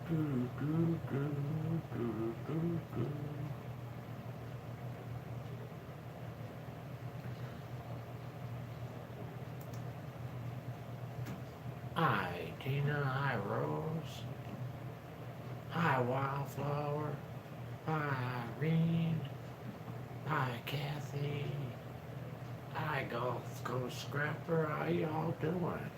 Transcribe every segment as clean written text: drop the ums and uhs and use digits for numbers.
Do, do, do, do, do, do. Hi, Tina. Hi, Rose. Hi, Wildflower. Hi, Irene. Hi, Kathy. Hi, Gulf Coast Scrapper. How y'all doing?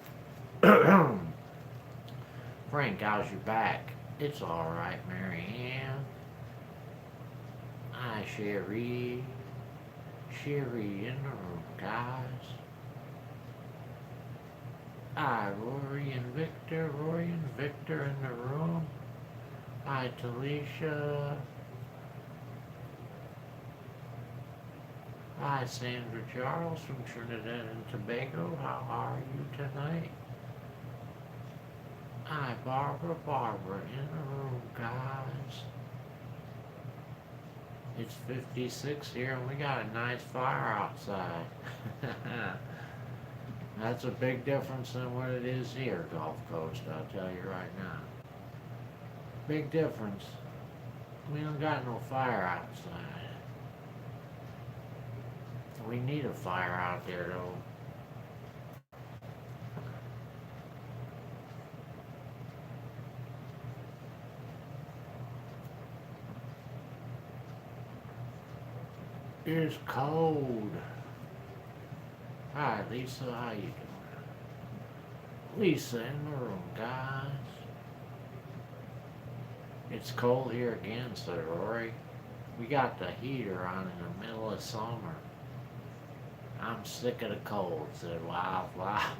Frank, how's your back? It's all right, Mary Ann. Hi, Sherry. Sherry in the room, guys. Hi, Rory and Victor. Rory and Victor in the room. Hi, Talisha. Hi, Sandra Charles from Trinidad and Tobago. How are you tonight? Hi, Barbara. Barbara in the room, guys. It's 56 here and we got a nice fire outside. That's a big difference than what it is here, Gulf Coast, I'll tell you right now. Big difference. We don't got no fire outside. We need a fire out there though. It's cold. Hi, Lisa. How you doing? Lisa in the room, guys. It's cold here again, said Rory. We got the heater on in the middle of summer. I'm sick of the cold, said Wildflower.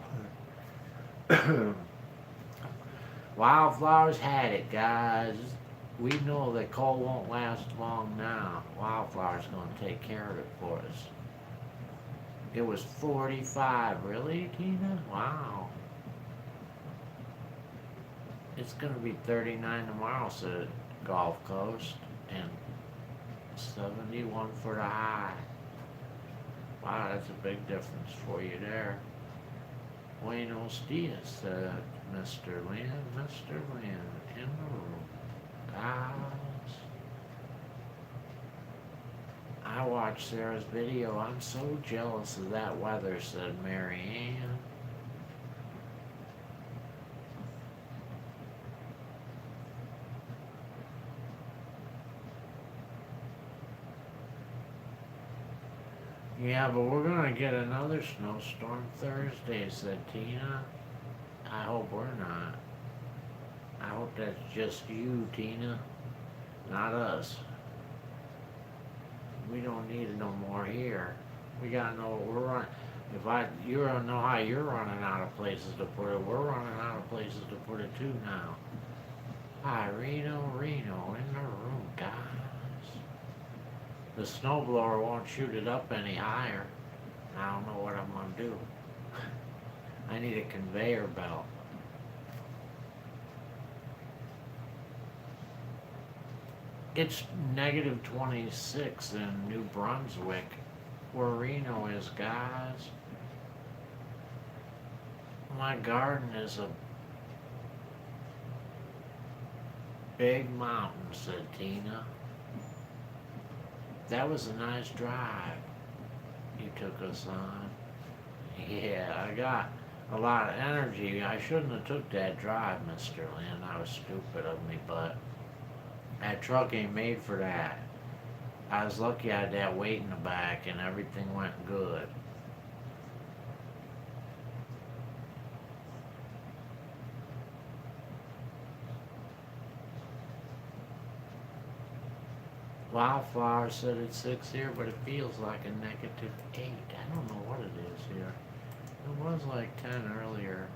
Wildflower's had it, guys. We know that cold won't last long now. Wildflower's going to take care of it for us. It was 45. Really, Tina? Wow. It's going to be 39 tomorrow, said Gulf Coast, and 71 for the high. Wow, that's a big difference for you there. Buenos dias, said Mr. Lynn. Mr. Lynn in the room. Guys, I watched Sarah's video. I'm so jealous of that weather, said Mary Ann. Yeah, but we're gonna get another snowstorm Thursday, said Tina. I hope we're not. I hope that's just you, Tina, not us. We don't need it no more here. We gotta know what we're running. You don't know how you're running out of places to put it. We're running out of places to put it too now. Hi, Reno in the room, guys. The snowblower won't shoot it up any higher. I don't know what I'm gonna do. I need a conveyor belt. It's negative 26 in New Brunswick, where Reno is, guys. My garden is a big mountain, said Tina. That was a nice drive you took us on. Yeah, I got a lot of energy. I shouldn't have took that drive, Mr. Lynn. That was stupid of me, but that truck ain't made for that. I was lucky I had that weight in the back and everything went good. Wildflower said it's 6 here, but it feels like a negative 8. I don't know what it is here. It was like 10 earlier.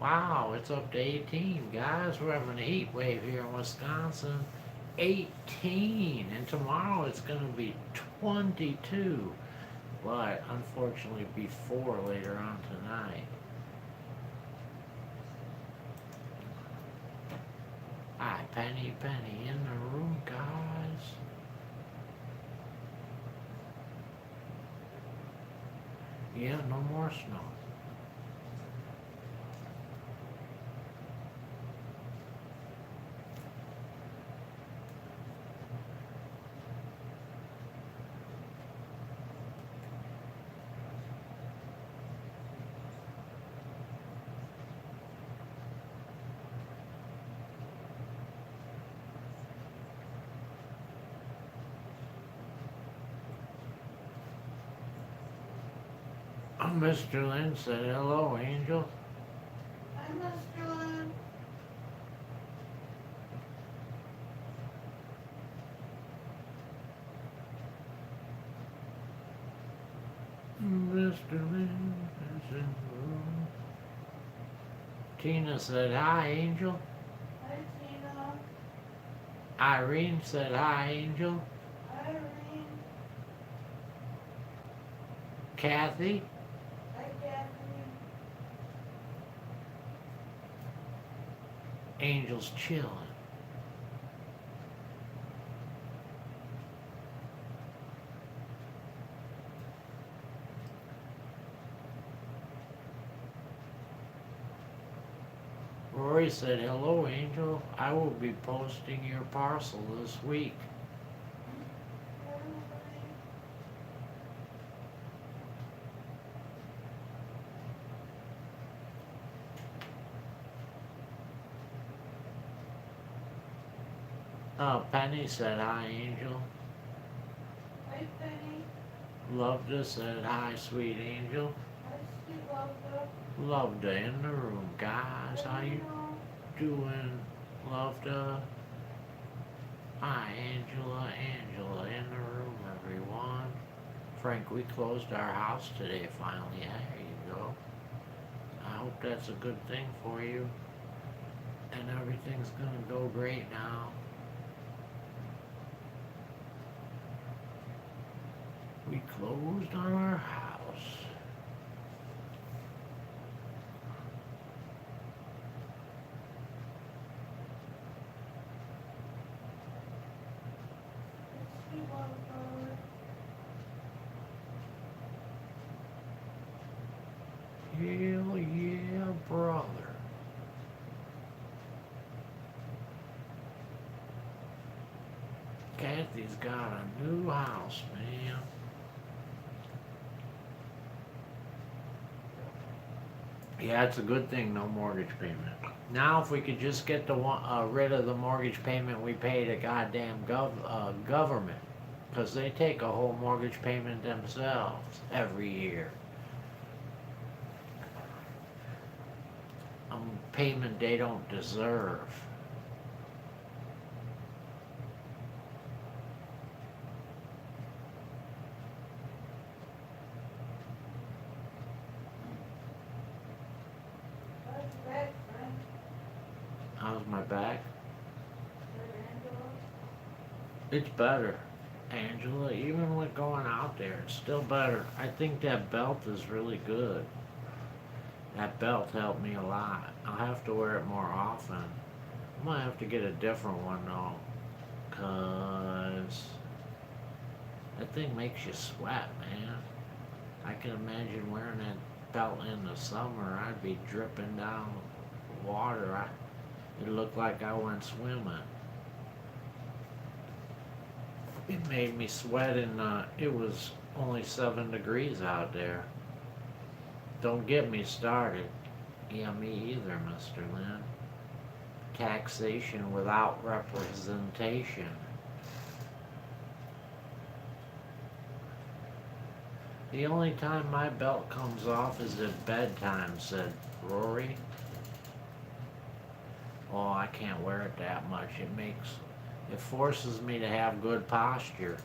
Wow, it's up to 18, guys. We're having a heat wave here in Wisconsin. 18, and tomorrow it's going to be 22, but unfortunately before later on tonight. Hi, Penny in the room, guys. Yeah, no more snow. Mr. Lynn said hello, Angel. Hi, Mr. Lynn. Mr. Lynn is in the room. Tina said hi, Angel. Hi, Tina. Irene said hi, Angel. Irene. Kathy. Hi, Catherine. Angel's chilling. Rory said, hello, Angel. I will be posting your parcel this week. Penny said, hi, Angel. Hi, Penny. Loveda said, hi, sweet Angel. Hi, sweet Loveda. Loveda in the room, guys. How you doing, Loveda? Hi, Angela. Angela in the room, everyone. Frank, we closed our house today, finally. There you go. I hope that's a good thing for you. And everything's gonna go great now. We closed on our house. Sweet Loveda. Hell yeah, brother. Kathy's got a new house, man. Yeah, it's a good thing, no mortgage payment. Now, if we could just get rid of the mortgage payment we pay to goddamn government, because they take a whole mortgage payment themselves every year. Payment they don't deserve. How's your back, Frank? How's my back? Better, Angela? It's better, Angela. Even with going out there, it's still better. I think that belt is really good. That belt helped me a lot. I'll have to wear it more often. I might have to get a different one though, cause that thing makes you sweat, man. I can imagine wearing that belt in the summer. I'd be dripping down water. It looked like I went swimming. It made me sweat, and it was only 7 degrees out there. Don't get me started. Yeah, me either, Mr. Lynn. Taxation without representation. The only time my belt comes off is at bedtime, said Rory. Oh, I can't wear it that much. It forces me to have good posture.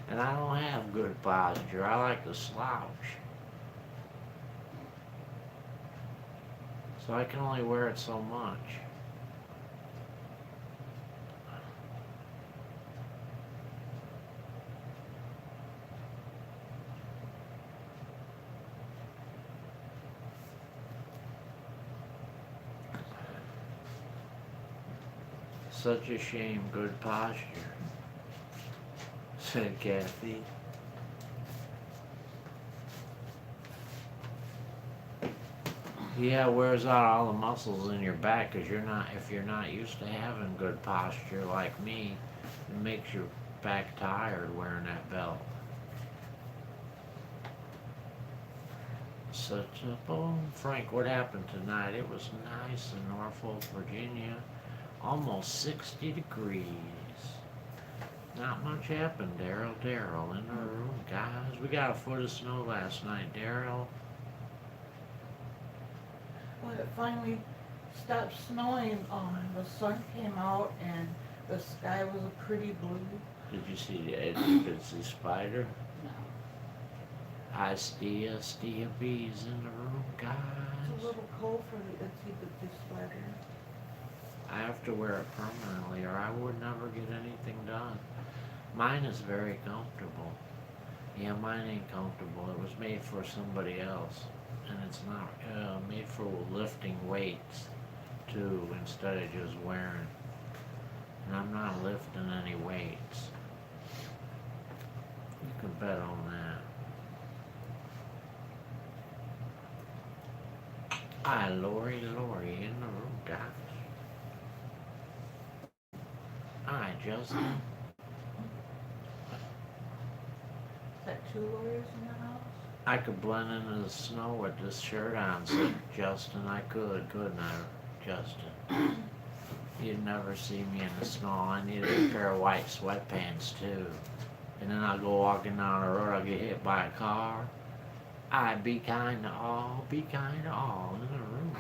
And I don't have good posture. I like to slouch. So I can only wear it so much. Such a shame, good posture, said Kathy. Yeah, it wears out all the muscles in your back because if you're not used to having good posture like me, it makes your back tired wearing that belt. Such a boom. Frank, what happened tonight? It was nice in Norfolk, Virginia. Almost 60 degrees. Not much happened, Daryl. Daryl in the room, guys. We got a foot of snow last night, Daryl. When it finally stopped snowing, the sun came out and the sky was a pretty blue. Did you see the itsy spider? No. I see a bees in the room, It's a guys. little cold for the itsy bitsy sweater. I have to wear it permanently or I would never get anything done. Mine is very comfortable. Yeah, mine ain't comfortable. It was made for somebody else. And it's not made for lifting weights too instead of just wearing. And I'm not lifting any weights. You can bet on that. Hi, Lori in the room, guys. Hi, Justin. Is that two lawyers in the house? I could blend into the snow with this shirt on, said Justin. I could, couldn't I, Justin? You'd never see me in the snow. I needed a pair of white sweatpants, too. And then I'll go walking down the road, I'll get hit by a car. I'd be kind to all in the room.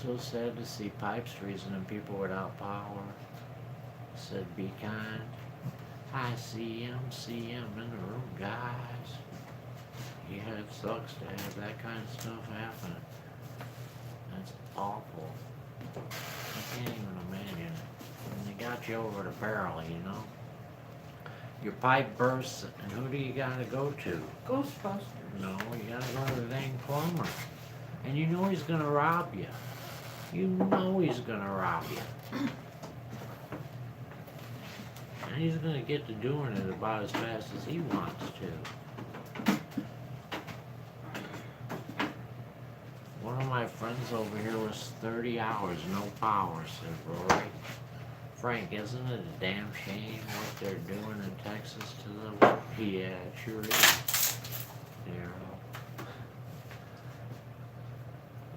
So sad to see pipes freezing and people without power. Said be kind. I see him in the room, guys. Yeah, it sucks to have that kind of stuff happen. That's awful. I can't even imagine. And they got you over the barrel, you know. Your pipe bursts, and who do you gotta go to? Ghostbusters. No, you gotta go to the dang plumber. And you know he's gonna rob you. You know he's gonna rob you. And he's gonna get to doing it about as fast as he wants to. One of my friends over here was 30 hours, no power, said Rory. Frank, isn't it a damn shame what they're doing in Texas to them? Yeah, it sure is. Yeah.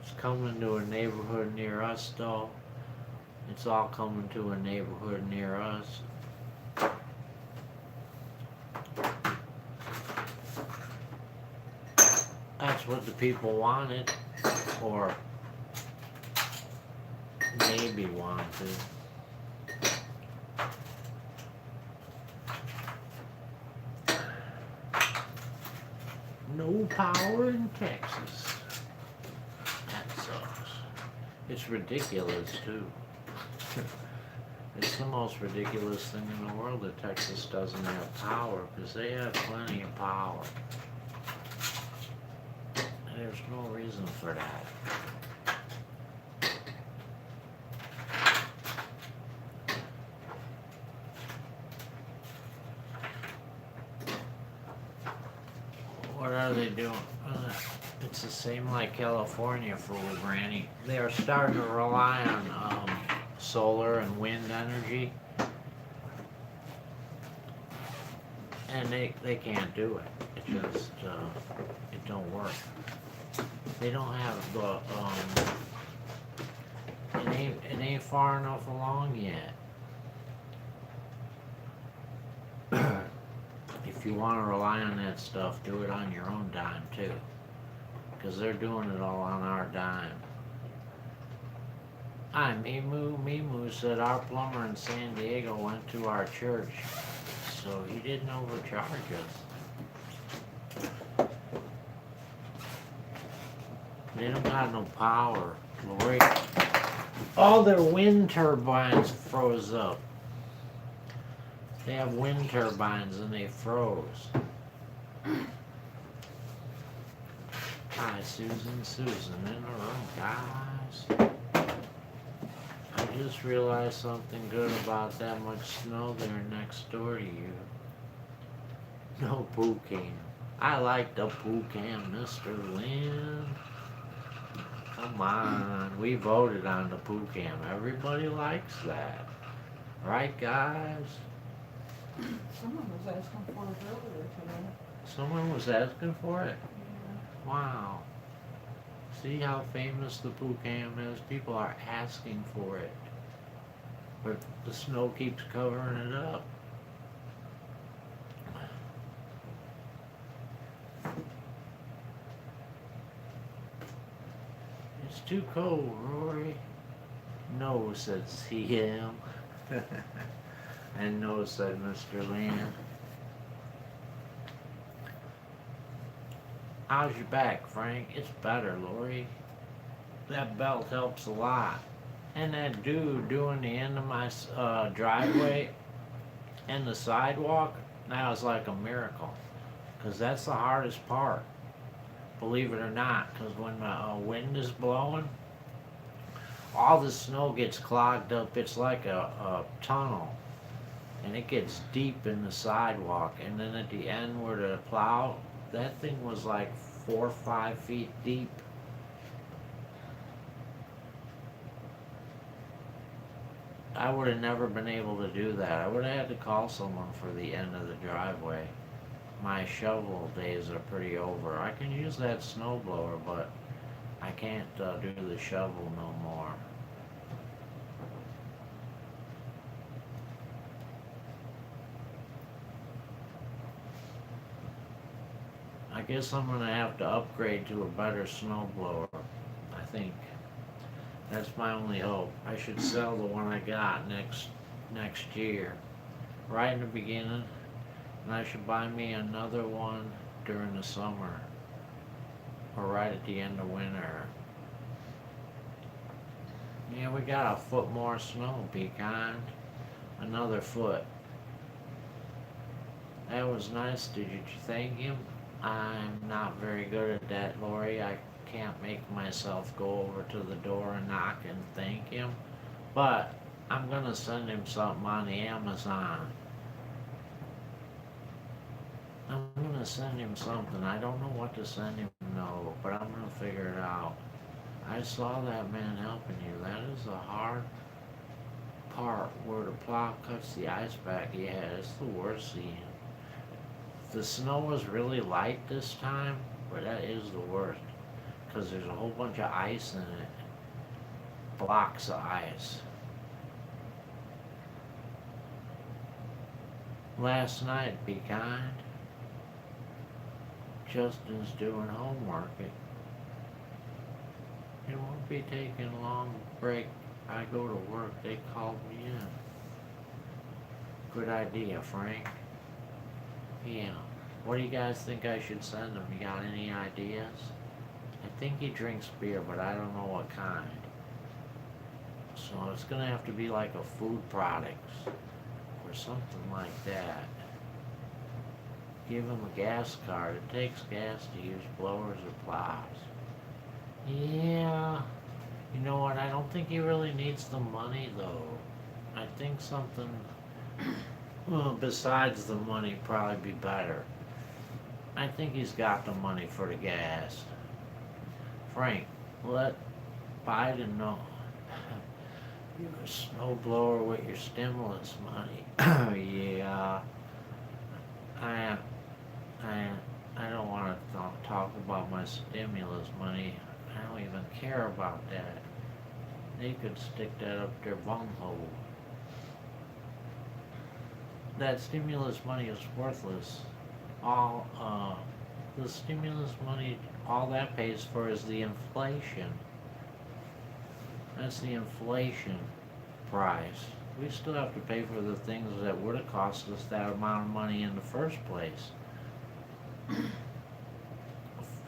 It's coming to a neighborhood near us, though. It's all coming to a neighborhood near us. That's what the people wanted, or maybe wanted. No power in Texas. That sucks. It's ridiculous, too. It's the most ridiculous thing in the world that Texas doesn't have power, because they have plenty of power. And there's no reason for that. What are they doing? It's the same like California for Granny. They are starting to rely on solar and wind energy. And they can't do it. It just, it don't work. They don't have the, it ain't far enough along yet. If you want to rely on that stuff, do it on your own dime too. Because they're doing it all on our dime. Mimu said our plumber in San Diego went to our church, so he didn't overcharge us. They don't got no power, Lori. All their wind turbines froze up. They have wind turbines and they froze. Hi, Susan in the room, guys. I just realized something good about that much snow there next door to you. No poo cam. I like the poo cam, Mr. Lynn. Come on, we voted on the poo cam. Everybody likes that. Right, guys? Someone was asking for it earlier today. Someone was asking for it? Yeah. Wow. See how famous the poo cam is? People are asking for it. But the snow keeps covering it up. It's too cold, Rory. No, said CM. And no, said Mr. Land. How's your back, Frank? It's better, Lori. That belt helps a lot. And that dude doing the end of my driveway and the sidewalk, that was like a miracle. Because that's the hardest part. Believe it or not, because when the wind is blowing, all the snow gets clogged up. It's like a tunnel. And it gets deep in the sidewalk. And then at the end where the plow, that thing was like 4 or 5 feet deep. I would have never been able to do that. I would have had to call someone for the end of the driveway. My shovel days are pretty over. I can use that snow blower, but I can't do the shovel no more. I guess I'm gonna have to upgrade to a better snow blower. I think that's my only hope. I should sell the one I got next year, right in the beginning, and I should buy me another one during the summer, or right at the end of winter. Yeah, we got a foot more snow, be kind. Another foot. That was nice. Did you thank him? I'm not very good at that, Lori. I can't make myself go over to the door and knock and thank him. But I'm gonna send him something on the Amazon. I'm gonna send him something. I don't know what to send him, no, but I'm gonna figure it out. I saw that man helping you. That is a hard part where the plow cuts the ice back. Yeah, it's the worst seeing. The snow was really light this time, but that is the worst. Because there's a whole bunch of ice in it. Blocks of ice. Last night, be kind. Justin's doing homework. It won't be taking a long break. I go to work. They called me in. Good idea, Frank. Yeah. What do you guys think I should send him? You got any ideas? I think he drinks beer, but I don't know what kind. So it's gonna have to be like a food products or something like that. Give him a gas card. It takes gas to use blowers or plows. Yeah. You know what? I don't think he really needs the money though. I think something besides the money probably be better. I think he's got the money for the gas. Frank, let Biden know. You're a snowblower with your stimulus money. Yeah. I don't want to talk about my stimulus money. I don't even care about that. They could stick that up their bunghole. That stimulus money is worthless. All the stimulus money, all that pays for is the inflation. That's the inflation price. We still have to pay for the things that would have cost us that amount of money in the first place.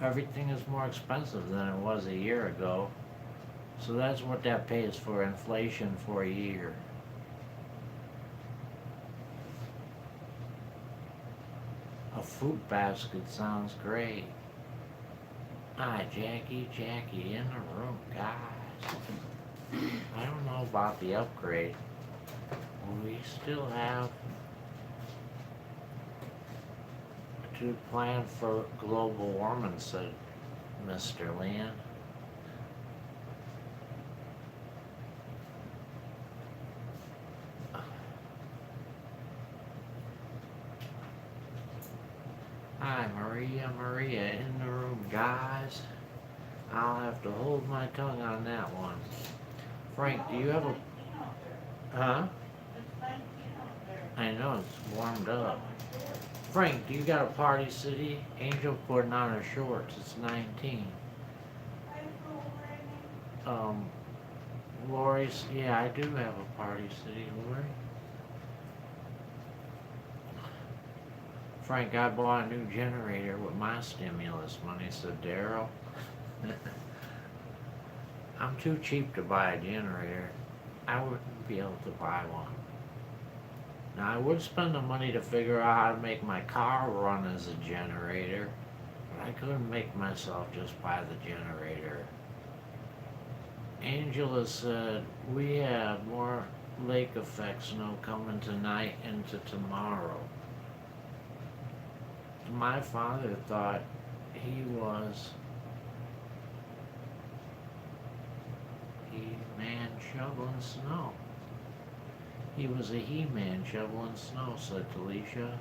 Everything is more expensive than it was a year ago. So that's what that pays for, inflation for a year. A fruit basket sounds great. Hi, Jackie in the room, guys. I don't know about the upgrade. We still have to plan for global warming, said Mr. Land. Hi, Maria in the room, guys. I'll have to hold my tongue on that one. Frank, do you have a... Huh? I know, it's warmed up. Frank, do you got a Party City? Angel putting on her shorts. It's 19. Um, Lori's... Yeah, I do have a Party City, Lori. Frank, I bought a new generator with my stimulus money, said Daryl. I'm too cheap to buy a generator. I wouldn't be able to buy one. Now, I would spend the money to figure out how to make my car run as a generator, but I couldn't make myself just buy the generator. Angela said, we have more lake effect snow coming tonight into tomorrow. My father thought he was He-Man shoveling snow. He was a He-Man shoveling snow, said Talisha.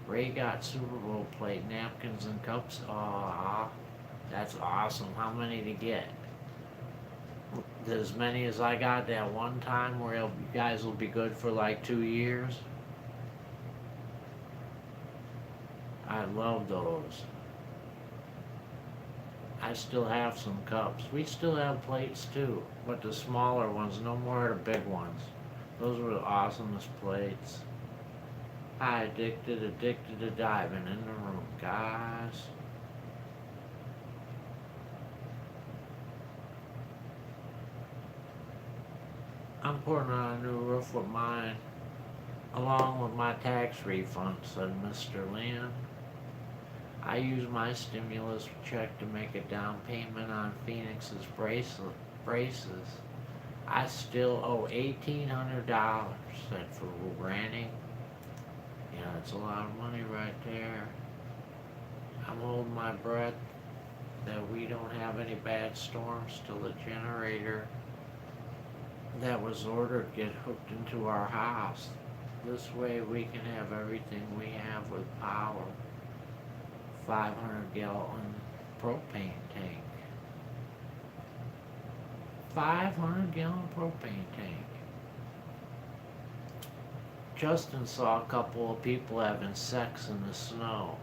Ray got Super Bowl plate, napkins, and cups. Aw, that's awesome. How many to get? As many as I got that one time where you guys will be good for like 2 years. I love those. I still have some cups. We still have plates too, but the smaller ones, no more of the big ones. Those were the awesomest plates. Hi, addicted to diving in the room, guys. I'm putting on a new roof with mine, along with my tax refund, said Mr. Lynn. I used my stimulus check to make a down payment on Phoenix's braces. I still owe $1,800, said for renting. Yeah, that's a lot of money right there. I'm holding my breath that we don't have any bad storms till the generator that was ordered get hooked into our house. This way we can have everything we have with power. 500-gallon propane tank. 500-gallon propane tank. Justin saw a couple of people having sex in the snow.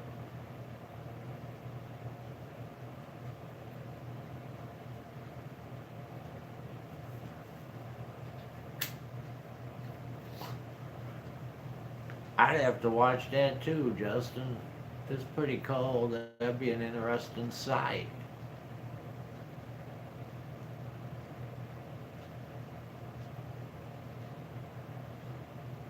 I'd have to watch that too, Justin. It's pretty cold. That'd be an interesting sight.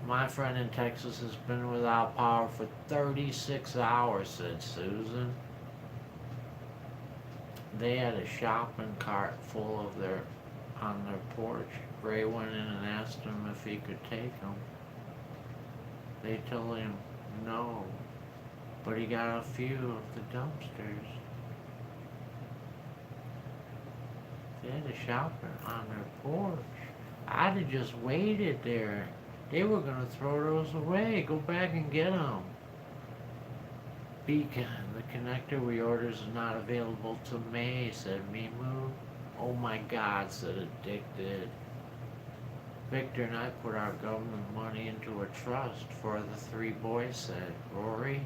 My friend in Texas has been without power for 36 hours, said Susan. They had a shopping cart full of on their porch. Ray went in and asked him if he could take them. They told him no, but he got a few of the dumpsters. They had a shopper on their porch. I'd have just waited there. They were going to throw those away. Go back and get them. Beacon, the connector we ordered is not available till May, said Mimu. Oh my God, said Addicted. Victor and I put our government money into a trust for the 3 boys, said Rory.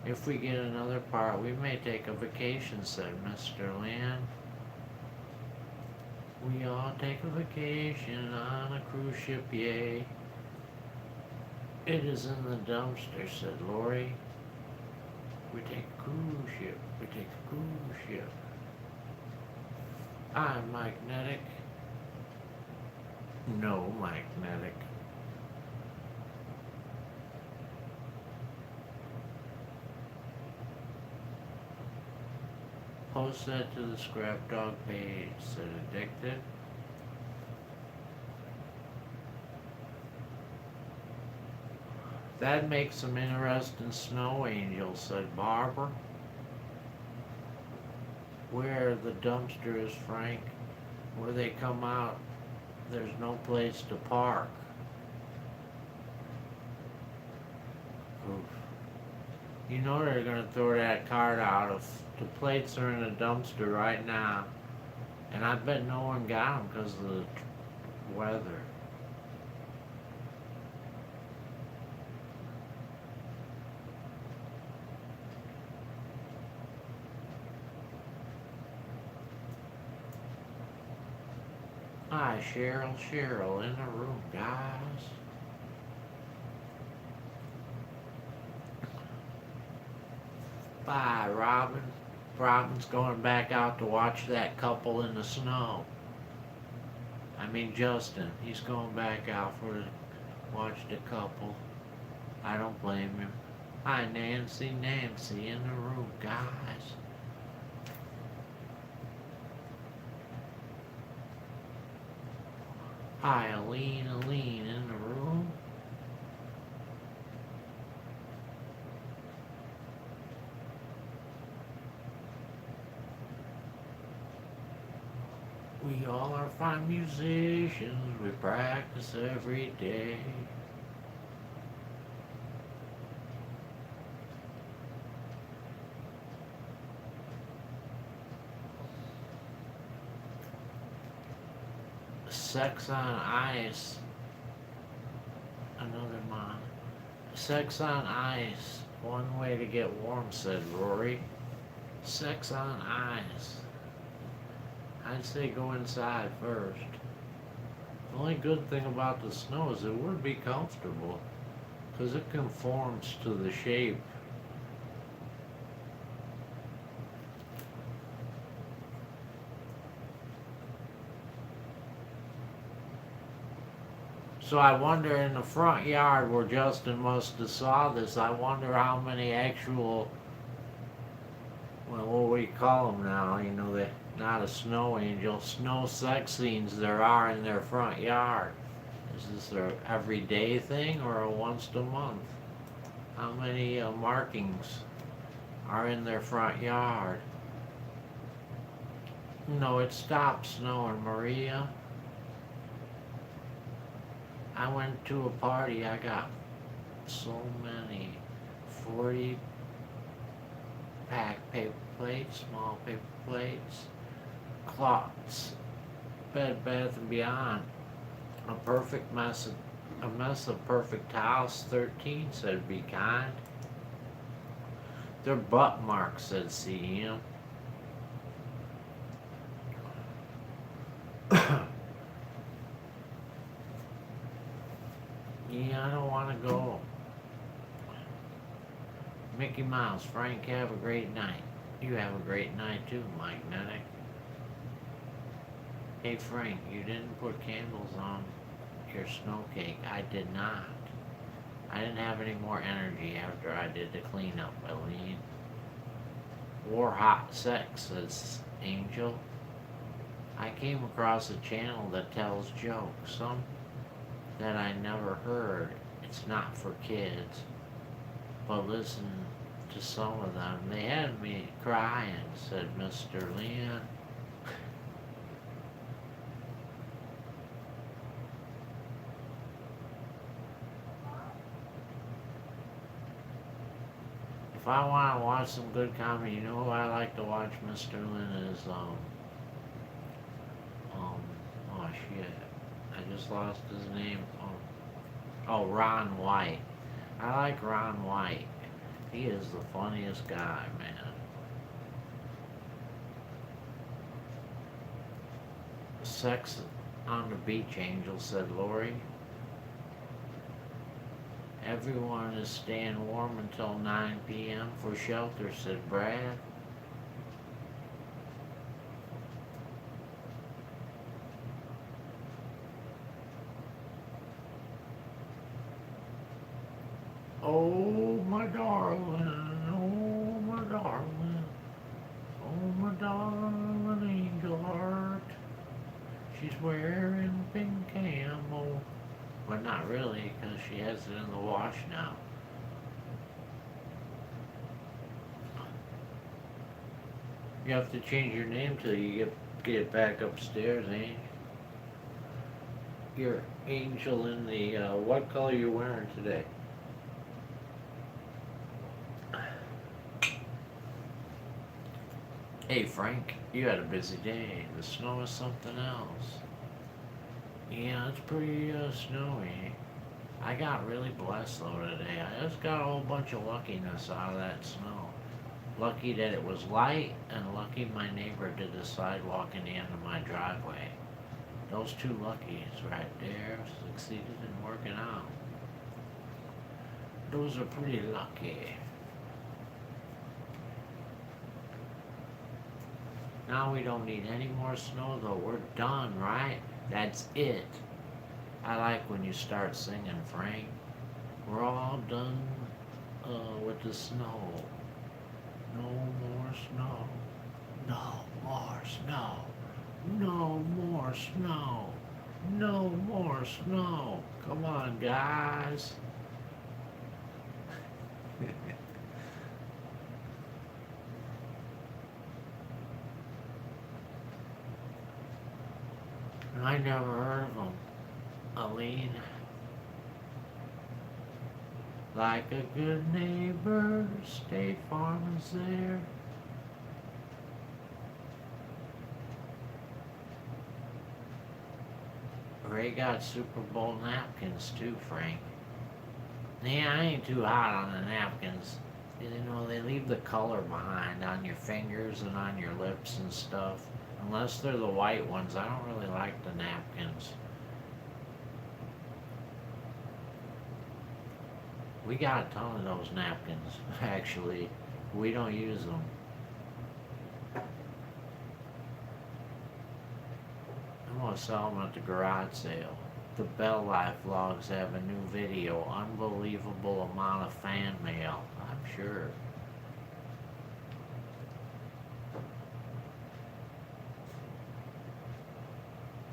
If we get another part, we may take a vacation, said Mr. Land. We all take a vacation on a cruise ship, yay. It is in the dumpster, said Lori. We take a cruise ship, we take a cruise ship. I'm magnetic. No, magnetic. Post that to the Scrap Dog page, said Addicted. That makes some interesting snow angels, said Barbara. Where the dumpster is, Frank, where they come out, there's no place to park. Oof. You know they're gonna throw that card out if the plates are in a dumpster right now. And I bet no one got them because of the weather. Hi, Cheryl in the room, guys. Bye, Robin. Robin's going back out to watch that couple in the snow. I mean, Justin. He's going back out for to watch the couple. I don't blame him. Hi, Nancy in the room, guys. Hi, Aline in the room. We all are fine musicians, we practice every day. Sex on ice, another mom. Sex on ice, one way to get warm, said Rory. Sex on ice. I'd say go inside first. The only good thing about the snow is it would be comfortable because it conforms to the shape. So I wonder in the front yard where Justin must have saw this, I wonder how many actual, well, what do we call them now? You know, they're not a snow angel, snow sex scenes there are in their front yard. Is this a everyday thing or a once a month? How many markings are in their front yard? No, it stopped snowing, Maria. I went to a party, I got so many 40 pack paper plates, small paper plates, cloths, Bed Bath and Beyond, a mess of perfect towels. 13 said be kind. Their butt marks, said CM. Yeah, I don't want to go. Mickey Mouse, Frank, have a great night. You have a great night too, Mike Nenick. Hey Frank, you didn't put candles on your snow cake. I did not. I didn't have any more energy after I did the cleanup, Eileen. War Hot Sex, says Angel. I came across a channel that tells jokes, some that I never heard. It's not for kids, but listen to some of them. They had me crying, said Mr. Leon. If I want to watch some good comedy, you know who I like to watch, Mr. Lynn, is, oh shit, I just lost his name. Oh, Ron White. I like Ron White. He is the funniest guy, man. Sex on the beach, Angel, said Lori. Everyone is staying warm until 9 p.m. for shelter, said Brad. Oh, my darling, oh, my darling, oh, my darling angel heart. She's wearing pink camo. But not really, because she has it in the wash now. You have to change your name till you get back upstairs, ain't you? Your angel in the, what color you wearing today? Hey Frank, you had a busy day. The snow is something else. Yeah, it's pretty snowy. I got really blessed though today. I just got a whole bunch of luckiness out of that snow. Lucky that it was light, and lucky my neighbor did the sidewalk in the end of my driveway. Those two luckies right there succeeded in working out. Those are pretty lucky. Now we don't need any more snow though. We're done, right? That's it. I like when you start singing, Frank. We're all done with the snow. No more snow. No more snow. No more snow. No more snow. Come on, guys. I never heard of them. Aline. Like a good neighbor, State Farm is there. Ray got Super Bowl napkins too, Frank. Yeah, I ain't too hot on the napkins. You know, they leave the color behind on your fingers and on your lips and stuff. Unless they're the white ones, I don't really like the napkins. We got a ton of those napkins, actually. We don't use them. I'm gonna sell them at the garage sale. The Bell Life vlogs have a new video. Unbelievable amount of fan mail, I'm sure.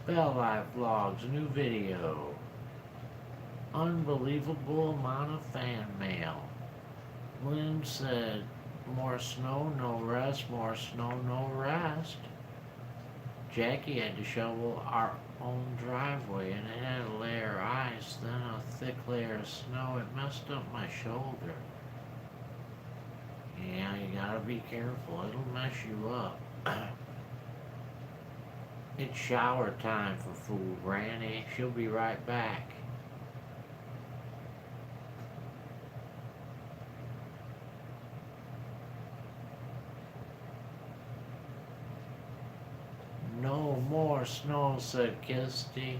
Bell Life vlogs, new video. Unbelievable amount of fan mail. Lynn said, more snow, no rest, more snow, no rest. Jackie had to shovel our own driveway and it had a layer of ice, then a thick layer of snow. It messed up my shoulder. Yeah, you gotta be careful. It'll mess you up. It's shower time for fool Granny. She'll be right back. No more snow, said Kisty.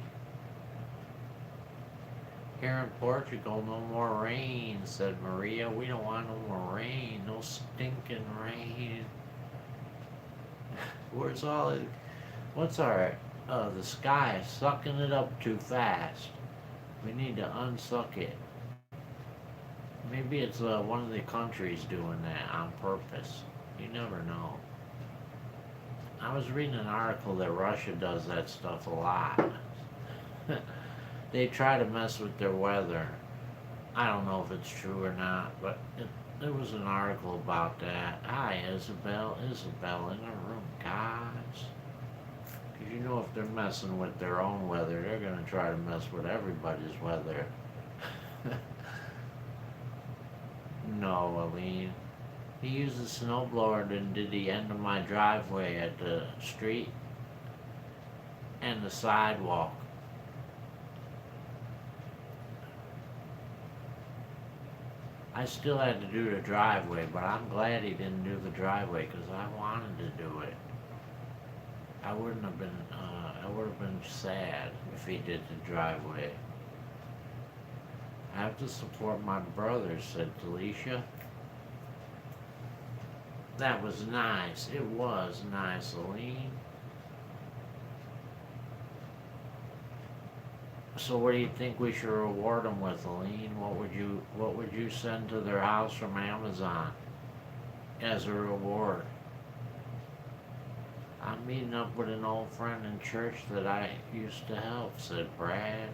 Here in Portugal, no more rain, said Maria. We don't want no more rain. No stinking rain. Where's all it? What's our, the sky sucking it up too fast. We need to unsuck it. Maybe it's one of the countries doing that on purpose. You never know. I was reading an article that Russia does that stuff a lot. They try to mess with their weather. I don't know if it's true or not, but there was an article about that. Hi, Isabel in the room, guys. Because you know if they're messing with their own weather, they're going to try to mess with everybody's weather. No, Aline. He used the snowblower and did the end of my driveway at the street and the sidewalk. I still had to do the driveway, but I'm glad he didn't do the driveway because I wanted to do it. I would have been sad if he did the driveway. I have to support my brother, said Felicia. That was nice. It was nice, Aline. So what do you think we should reward them with, Aline? What would you send to their house from Amazon as a reward? I'm meeting up with an old friend in church that I used to help, said Brad.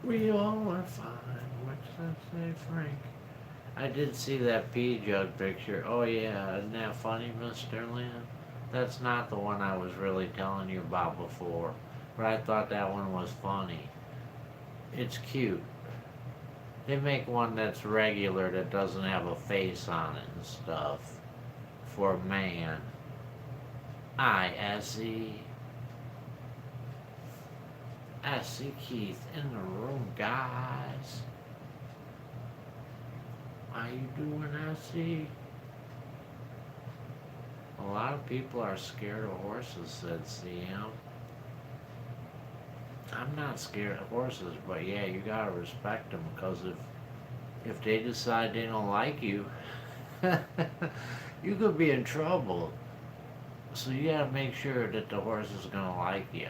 We all are fine. What does that say, Frank? I did see that pea jug picture. Oh yeah, isn't that funny, Mr. Lynn? That's not the one I was really telling you about before, but I thought that one was funny. It's cute. They make one that's regular that doesn't have a face on it and stuff. For man. I see Keith in the room, guys. How you doing, Essie? A lot of people are scared of horses, said CM. I'm not scared of horses, but yeah, you gotta respect them, because if they decide they don't like you, you could be in trouble. So you gotta make sure that the horse is gonna like you.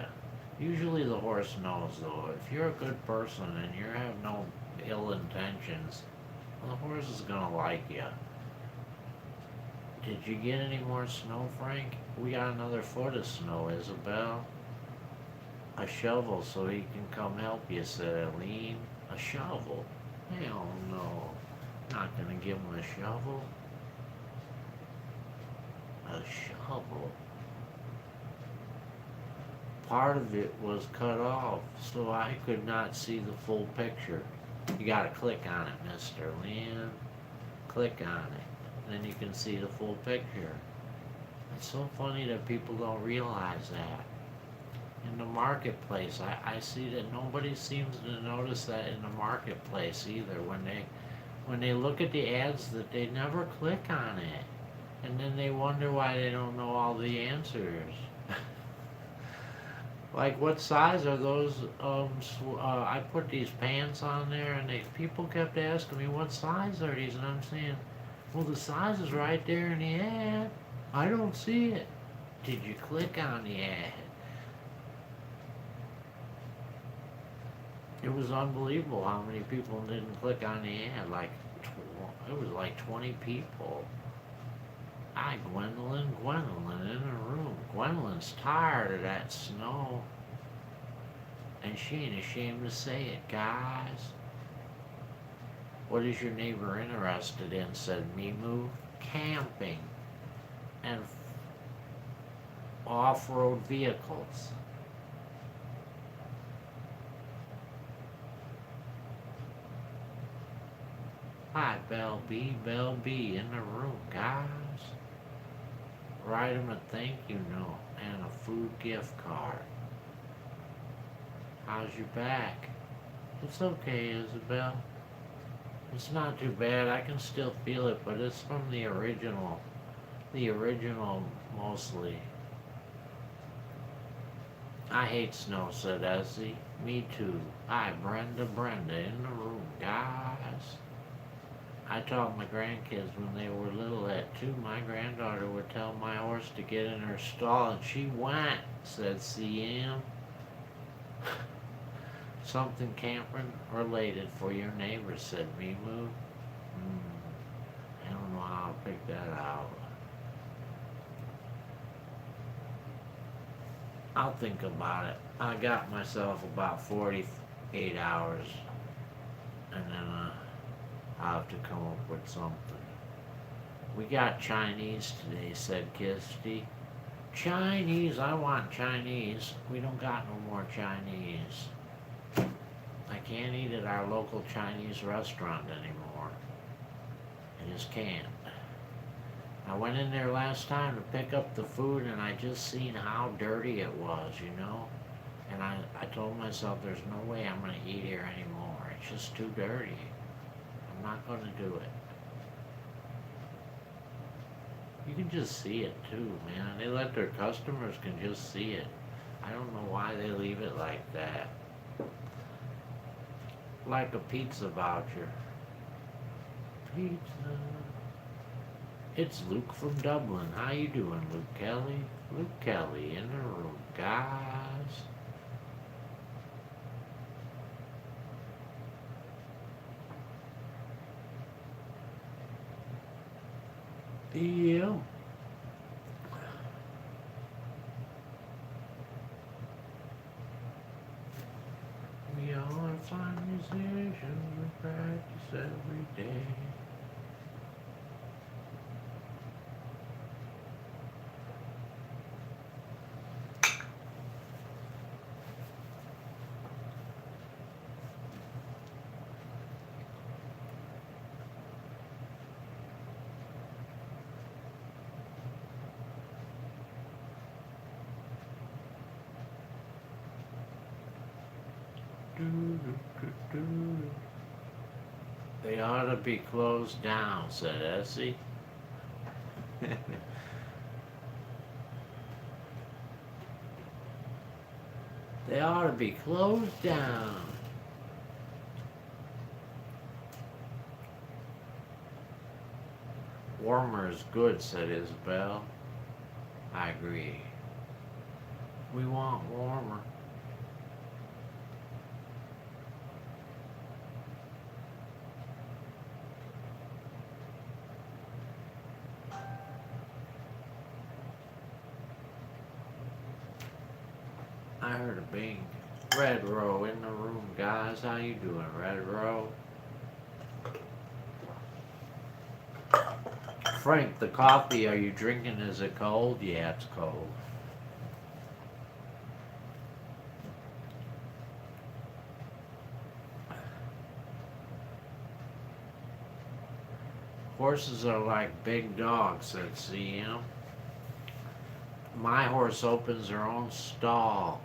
Usually the horse knows, though. If you're a good person and you have no ill intentions, the horse is gonna like you. Did you get any more snow, Frank? We got another foot of snow, Isabel. A shovel so he can come help you, said Eileen. A shovel? Hell no. Not gonna give him a shovel. A shovel? Part of it was cut off, so I could not see the full picture. You gotta click on it, Mr. Lynn. Click on it. Then you can see the full picture. It's so funny that people don't realize that. In the marketplace, I see that nobody seems to notice that in the marketplace either. When they look at the ads, that they never click on it. And then they wonder why they don't know all the answers. Like, what size are those, I put these pants on there, and people kept asking me, what size are these? And I'm saying, well, the size is right there in the ad. I don't see it. Did you click on the ad? It was unbelievable how many people didn't click on the ad. It was like 20 people. Hi, Gwendolyn in the room. Gwendolyn's tired of that snow. And she ain't ashamed to say it, guys. What is your neighbor interested in, said Mimu. Camping and off-road vehicles. Hi, Bell B in the room, guys. Write him a thank you note and a food gift card. How's your back? It's okay, Isabel. It's not too bad. I can still feel it, but it's from the original. The original, mostly. I hate snow, said Essie. Me too. Hi, Brenda in the room, guys. I taught my grandkids when they were little that too. My granddaughter would tell my horse to get in her stall, and she went, said CM. Something camping related for your neighbors, said Mimu. I don't know how I'll pick that out. I'll think about it. I got myself about 48 hours, and then I'll have to come up with something. We got Chinese today, said Kisty. Chinese, I want Chinese. We don't got no more Chinese. I can't eat at our local Chinese restaurant anymore. I just can't. I went in there last time to pick up the food, and I just seen how dirty it was, you know? And I told myself there's no way I'm going to eat here anymore. It's just too dirty. I'm not going to do it. You can just see it too, man. They let their customers can just see it. I don't know why they leave it like that. Like a pizza voucher. Pizza. It's Luke from Dublin. How you doing, Luke Kelly? Luke Kelly in the room, guys. Yeah. We all are fine musicians. We practice every day. They ought to be closed down, said Essie. They ought to be closed down. Warmer is good, said Isabel. I agree. We want warmer. I heard a bing. Red Row in the room, guys. How you doing, Red Row? Frank, the coffee are you drinking? Is it cold? Yeah, it's cold. Horses are like big dogs, said CM. My horse opens her own stall,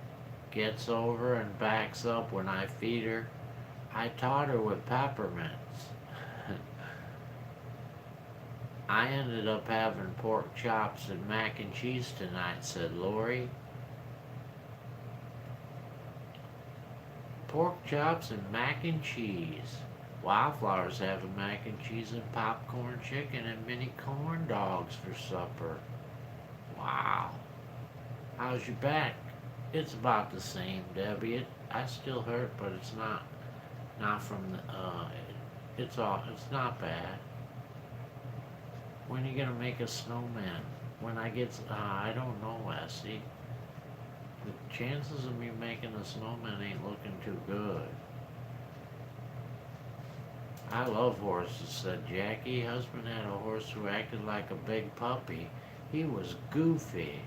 gets over and backs up when I feed her. I taught her with peppermints. I ended up having pork chops and mac and cheese tonight, said Lori. Pork chops and mac and cheese. Wildflower's having mac and cheese and popcorn chicken and mini corn dogs for supper. Wow. How's your back? It's about the same, Debbie. I still hurt, but it's not from the it's not bad. When are you gonna make a snowman? When I get I don't know, Essie. The chances of me making a snowman ain't looking too good. I love horses, said Jackie. Husband had a horse who acted like a big puppy. He was goofy.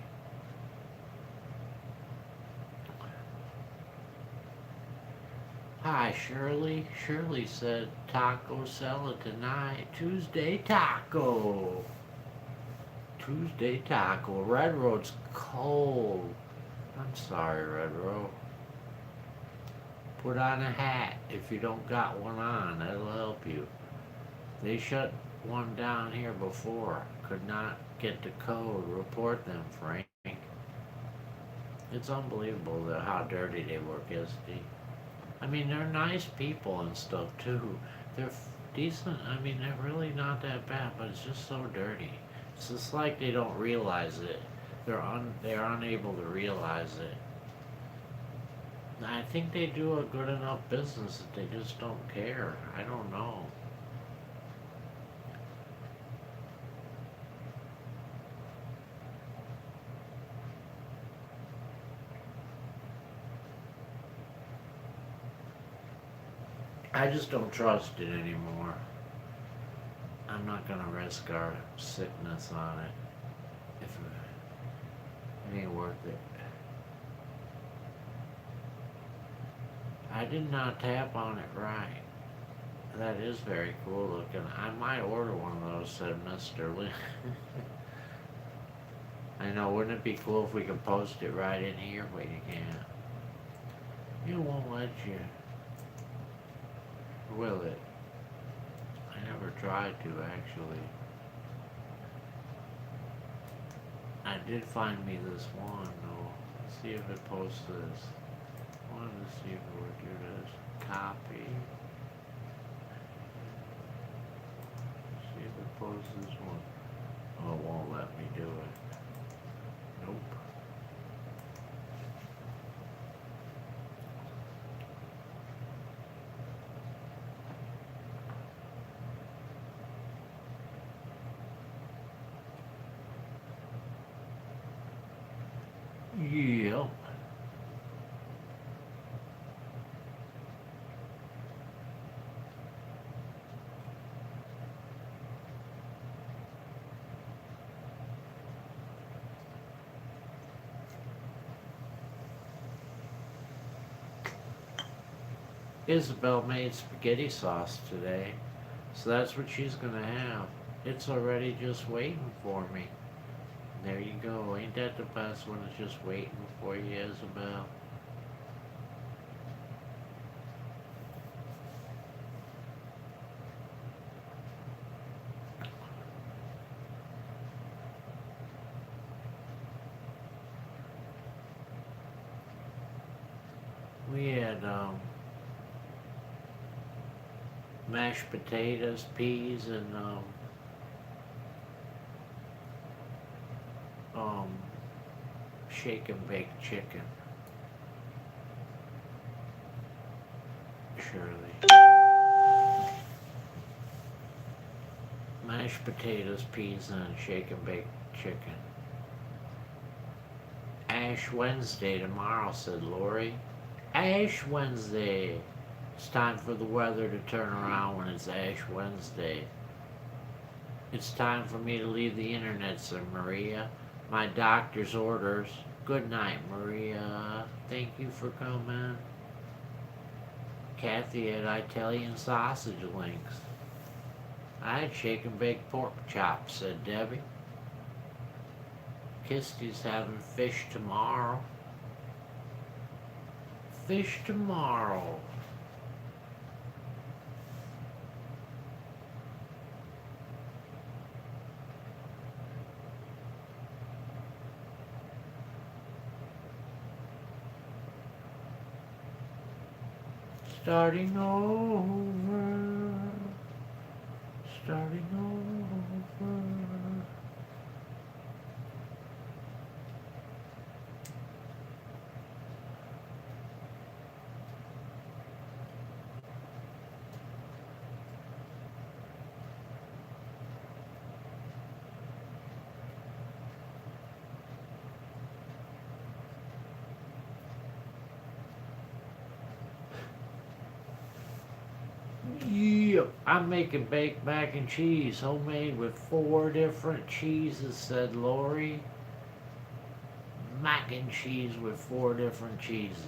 Hi, Shirley. Shirley said taco salad tonight. Tuesday taco. Tuesday taco. Red Road's cold. I'm sorry, Red Road. Put on a hat if you don't got one on. That'll help you. They shut one down here before. Could not get the code. Report them, Frank. It's unbelievable how dirty they work, isn't it? I mean, they're nice people and stuff too. They're decent. I mean, they're really not that bad, but it's just so dirty. It's just like they don't realize it. They're unable to realize it. I think they do a good enough business that they just don't care. I don't know. I just don't trust it anymore. I'm not gonna risk our sickness on it. If it ain't worth it. I did not tap on it right. That is very cool looking. I might order one of those, said Mr. Lynn. I know, wouldn't it be cool if we could post it right in here? But you can't. It won't let you. Will it? I never tried to, actually. I did find me this one, though. Let's see if it posts this. I wanted to see if it would do this. Copy. See if it posts this one. Oh, it won't let me do it. Nope. Yep. Isabel made spaghetti sauce today, so that's what she's gonna have. It's already just waiting for me. There you go. Ain't that the best when it's just waiting for you, Isabel? We had mashed potatoes, peas, and um, shake and bake chicken. Shirley. Mashed potatoes, peas, and shake and bake chicken. Ash Wednesday tomorrow, said Lori. Ash Wednesday. It's time for the weather to turn around when it's Ash Wednesday. It's time for me to leave the internet, said Maria. My doctor's orders. Good night, Maria. Thank you for coming. Kathy had Italian sausage links. I had shake and baked pork chops, said Debbie. Kisty's having fish tomorrow. Fish tomorrow. Starting over. Starting over. Yep, I'm making baked mac and cheese, homemade with 4 different cheeses, said Lori. Mac and cheese with 4 different cheeses.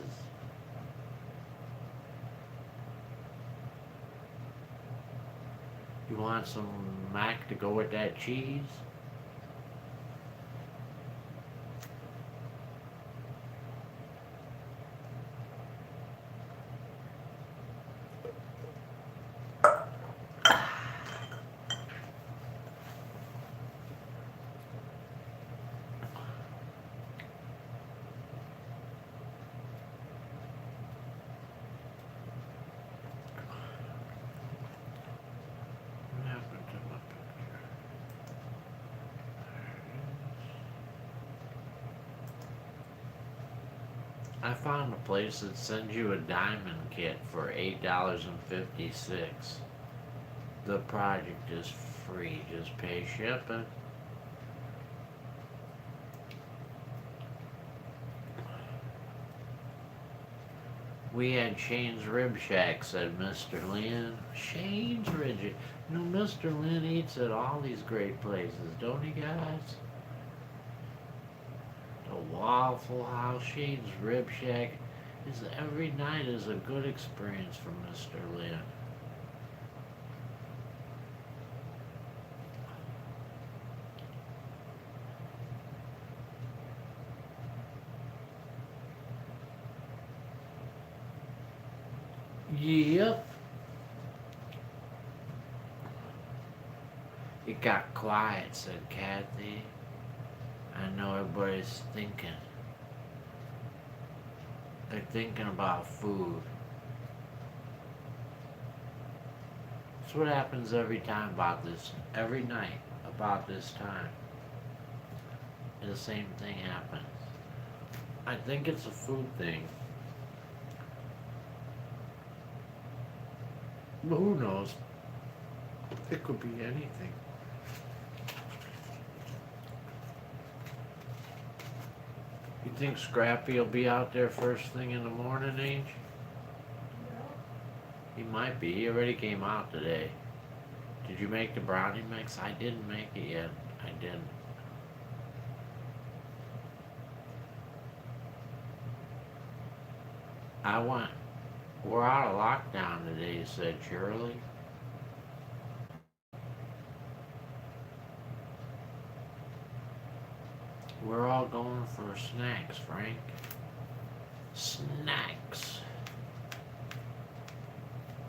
You want some mac to go with that cheese? What happened to my picture? I found a place that sends you a diamond kit for $8.56. The project is free, just pay shipping. We had Shane's Rib Shack, said Mr. Lynn. Shane's Rib Shack. You know, Mr. Lynn eats at all these great places, don't he, guys? The Waffle House, Shane's Rib Shack. Every night is a good experience for Mr. Lynn. Yep. It got quiet, said Kathy. I know everybody's thinking. They're thinking about food. That's what happens every night about this time. The same thing happens. I think it's a food thing. But who knows? It could be anything. You think Scrappy will be out there first thing in the morning, Age? He might be. He already came out today. Did you make the brownie mix? I didn't make it yet. I didn't. We're out of lockdown today, said Shirley. We're all going for snacks, Frank. Snacks.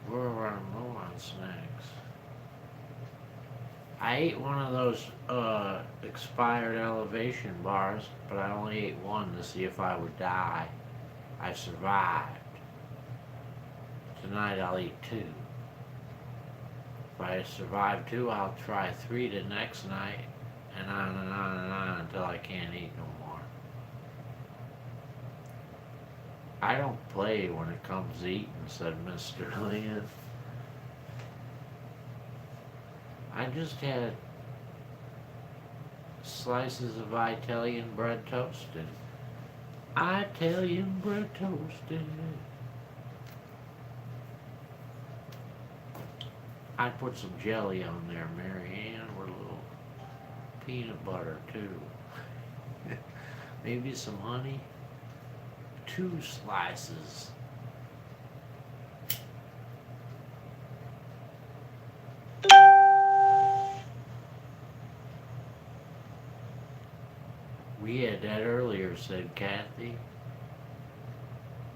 We're running low on snacks. I ate one of those expired elevation bars, but I only ate one to see if I would die. I survived. Tonight I'll eat 2. If I survive 2, I'll try 3 the next night, and on and on and on until I can't eat no more. I don't play when it comes to eating, said Mr. Lynn. I just had slices of Italian bread toasted. Italian bread toasted. I'd put some jelly on there, Mary Ann, with a little peanut butter too. Maybe some honey. 2 slices. We had that earlier, said Kathy.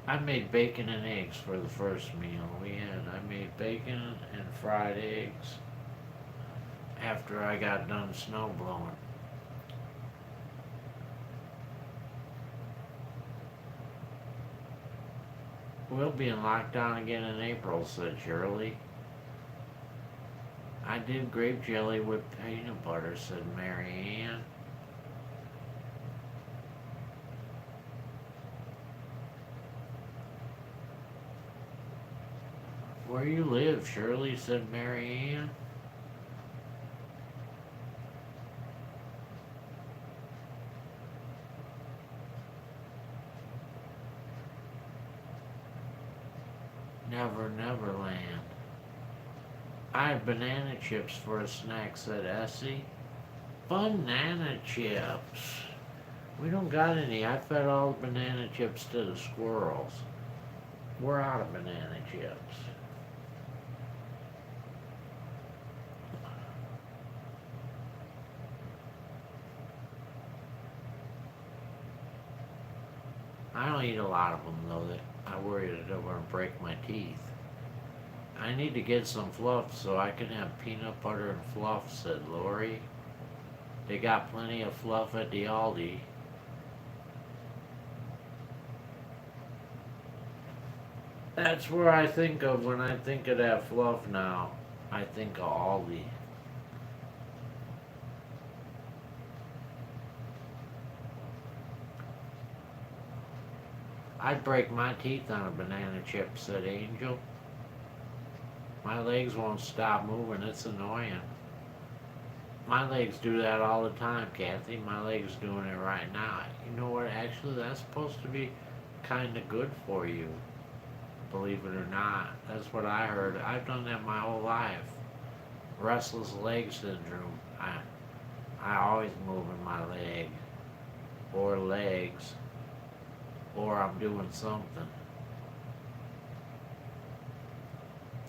I made bacon and eggs for the first meal. I made bacon and fried eggs after I got done snow blowing. We'll be in lockdown again in April, said Shirley. I did grape jelly with peanut butter, said Mary Ann. Where you live, Shirley, said Mary Ann. Never, never land. I had banana chips for a snack, said Essie. Banana chips. We don't got any. I fed all the banana chips to the squirrels. We're out of banana chips. I don't eat a lot of them, though. That I worry that they're going to break my teeth. I need to get some fluff so I can have peanut butter and fluff, said Lori. They got plenty of fluff at the Aldi. That's where I think of when I think of that fluff now. I think of Aldi. I'd break my teeth on a banana chip, said Angel. My legs won't stop moving, it's annoying. My legs do that all the time, Kathy. My legs doing it right now. You know what, actually that's supposed to be kinda good for you. Believe it or not. That's what I heard. I've done that my whole life. Restless leg syndrome. I always moving my leg. Or legs. Or I'm doing something.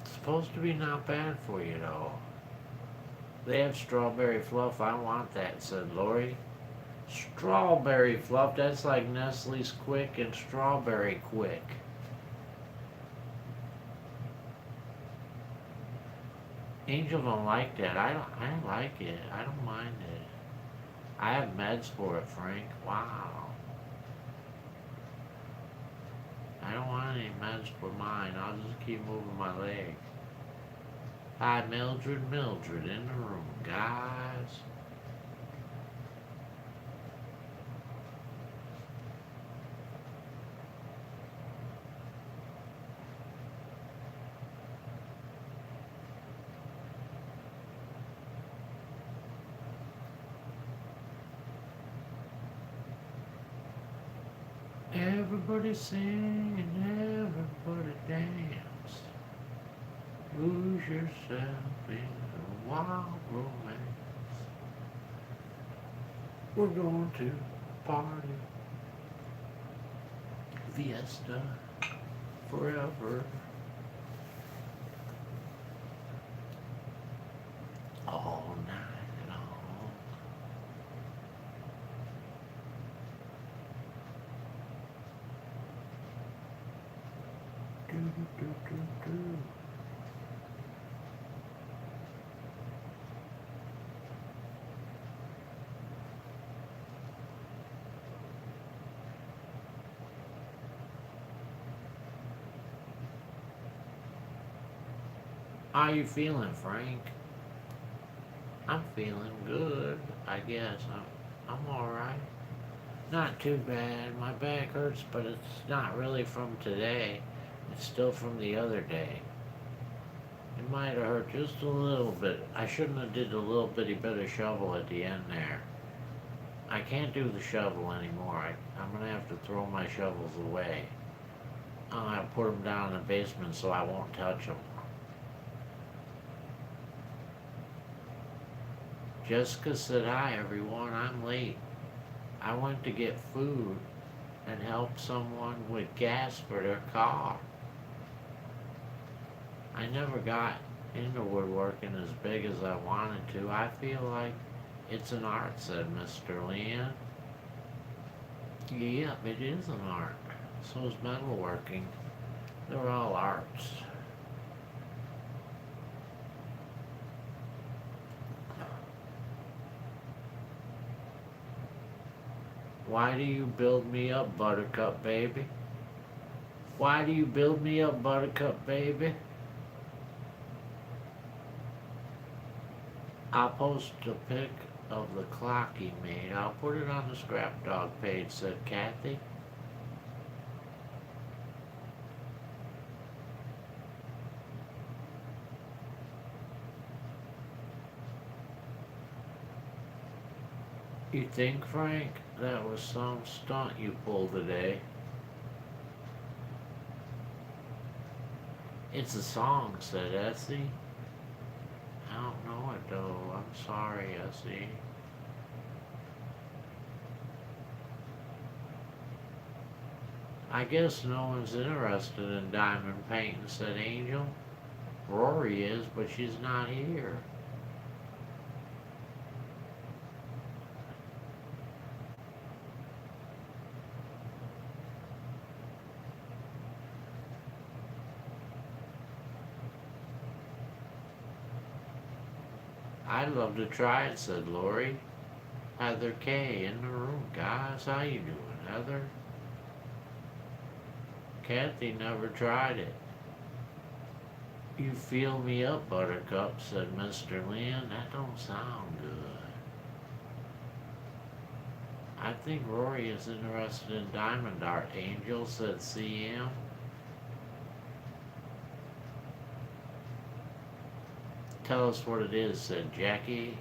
It's supposed to be not bad for you though. They have strawberry fluff. I want that, said Lori. Strawberry fluff? That's like Nestle's Quick and Strawberry Quick. Angel don't like that. I like it. I don't mind it. I have meds for it, Frank. Wow. I don't want any meds for mine. I'll just keep moving my leg. Hi, Mildred in the room, guys. Everybody sing and everybody dance. Lose yourself in a wild romance. We're going to party. Fiesta forever. All night long. Do, do, do, do. How you feeling, Frank? I'm feeling good, I guess. I'm alright. Not too bad. My back hurts, but it's not really from today. It's still from the other day. It might have hurt just a little bit. I shouldn't have did a little bitty bit of shovel at the end there. I can't do the shovel anymore. I'm gonna have to throw my shovels away. I'm gonna put them down in the basement so I won't touch them. Jessica said, hi everyone, I'm late. I went to get food and help someone with gas for their car. I never got into woodworking as big as I wanted to. I feel like it's an art, said Mr. Leon. Yep, it is an art. So is metalworking. They're all arts. Why do you build me up, Buttercup baby? Why do you build me up, Buttercup baby? I'll post a pic of the clock he made. I'll put it on the Scrap Dog page, said Kathy. You think, Frank, that was some stunt you pulled today? It's a song, said Essie. I don't know it though. I'm sorry, Essie. I guess no one's interested in diamond painting, said Angel. Rory is, but she's not here. I'd love to try it, said Lori. Heather K in the room. Guys, how you doing, Heather? Kathy never tried it. You feel me up, Buttercup, said Mr. Lynn. That don't sound good. I think Rory is interested in diamond art, Angel, said CM. Tell us what it is, said Jackie.